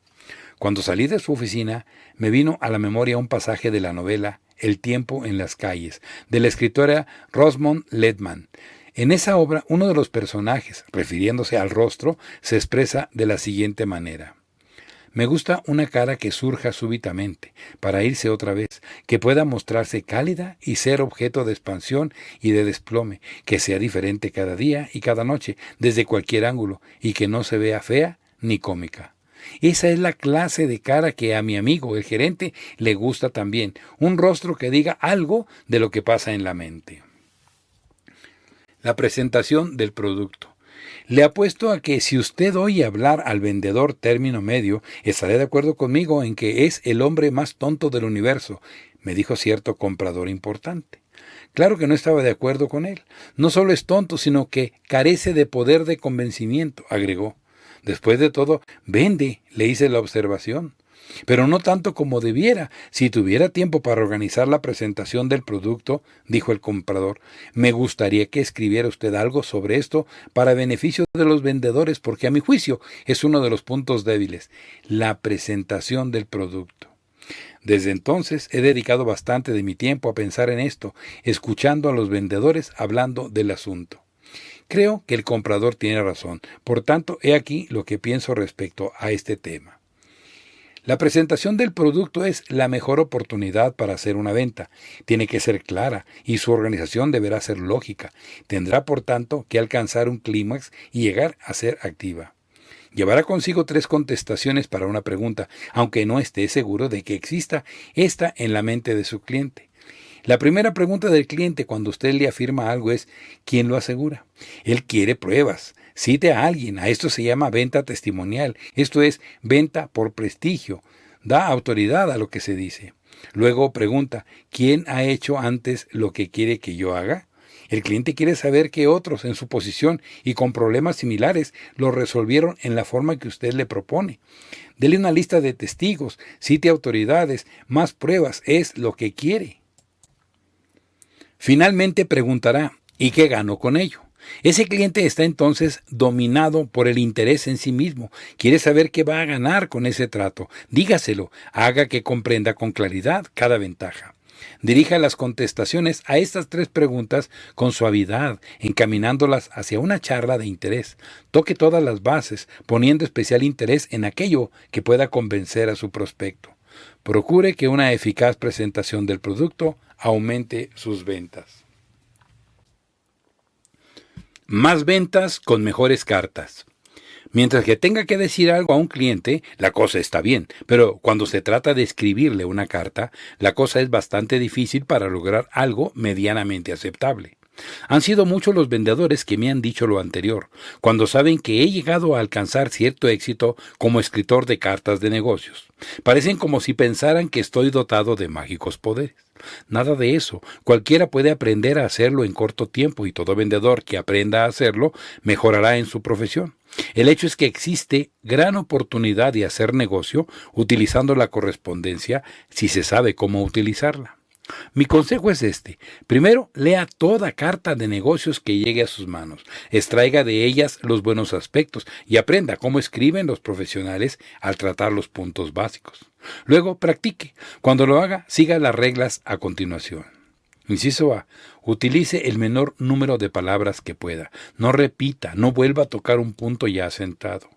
Cuando salí de su oficina, me vino a la memoria un pasaje de la novela El tiempo en las calles, de la escritora Rosamund Letman. En esa obra, uno de los personajes, refiriéndose al rostro, se expresa de la siguiente manera. Me gusta una cara que surja súbitamente, para irse otra vez, que pueda mostrarse cálida y ser objeto de expansión y de desplome, que sea diferente cada día y cada noche, desde cualquier ángulo, y que no se vea fea ni cómica. Esa es la clase de cara que a mi amigo, el gerente, le gusta también. Un rostro que diga algo de lo que pasa en la mente. La presentación del producto. Le apuesto a que si usted oye hablar al vendedor término medio, estará de acuerdo conmigo en que es el hombre más tonto del universo, me dijo cierto comprador importante. Claro que no estaba de acuerdo con él. No solo es tonto, sino que carece de poder de convencimiento, agregó. Después de todo, vende, le hice la observación. Pero no tanto como debiera. Si tuviera tiempo para organizar la presentación del producto, dijo el comprador, me gustaría que escribiera usted algo sobre esto para beneficio de los vendedores, porque a mi juicio es uno de los puntos débiles, la presentación del producto. Desde entonces he dedicado bastante de mi tiempo a pensar en esto, escuchando a los vendedores hablando del asunto. Creo que el comprador tiene razón, por tanto, he aquí lo que pienso respecto a este tema. La presentación del producto es la mejor oportunidad para hacer una venta. Tiene que ser clara y su organización deberá ser lógica. Tendrá, por tanto, que alcanzar un clímax y llegar a ser activa. Llevará consigo 3 contestaciones para una pregunta, aunque no esté seguro de que exista esta en la mente de su cliente. La primera pregunta del cliente cuando usted le afirma algo es ¿quién lo asegura? Él quiere pruebas. Cite a alguien. A esto se llama venta testimonial. Esto es venta por prestigio. Da autoridad a lo que se dice. Luego pregunta ¿quién ha hecho antes lo que quiere que yo haga? El cliente quiere saber que otros en su posición y con problemas similares lo resolvieron en la forma que usted le propone. Dele una lista de testigos. Cite autoridades. Más pruebas es lo que quiere. Finalmente preguntará, ¿y qué gano con ello? Ese cliente está entonces dominado por el interés en sí mismo. Quiere saber qué va a ganar con ese trato. Dígaselo, haga que comprenda con claridad cada ventaja. Dirija las contestaciones a estas 3 preguntas con suavidad, encaminándolas hacia una charla de interés. Toque todas las bases, poniendo especial interés en aquello que pueda convencer a su prospecto. Procure que una eficaz presentación del producto aumente sus ventas. Más ventas con mejores cartas. Mientras que tenga que decir algo a un cliente, la cosa está bien, pero cuando se trata de escribirle una carta, la cosa es bastante difícil para lograr algo medianamente aceptable. Han sido muchos los vendedores que me han dicho lo anterior, cuando saben que he llegado a alcanzar cierto éxito como escritor de cartas de negocios. Parecen como si pensaran que estoy dotado de mágicos poderes. Nada de eso. Cualquiera puede aprender a hacerlo en corto tiempo y todo vendedor que aprenda a hacerlo mejorará en su profesión. El hecho es que existe gran oportunidad de hacer negocio utilizando la correspondencia si se sabe cómo utilizarla. Mi consejo es este. Primero, lea toda carta de negocios que llegue a sus manos. Extraiga de ellas los buenos aspectos y aprenda cómo escriben los profesionales al tratar los puntos básicos. Luego, practique. Cuando lo haga, siga las reglas a continuación. Inciso A. Utilice el menor número de palabras que pueda. No repita, no vuelva a tocar un punto ya sentado.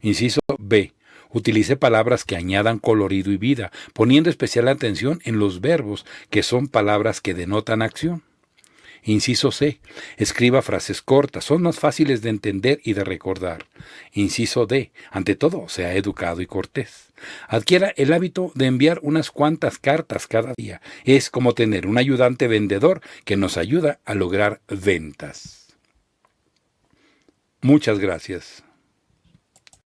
Inciso B. Utilice palabras que añadan colorido y vida, poniendo especial atención en los verbos, que son palabras que denotan acción. Inciso C. Escriba frases cortas, son más fáciles de entender y de recordar. Inciso D. Ante todo, sea educado y cortés. Adquiera el hábito de enviar unas cuantas cartas cada día. Es como tener un ayudante vendedor que nos ayuda a lograr ventas. Muchas gracias.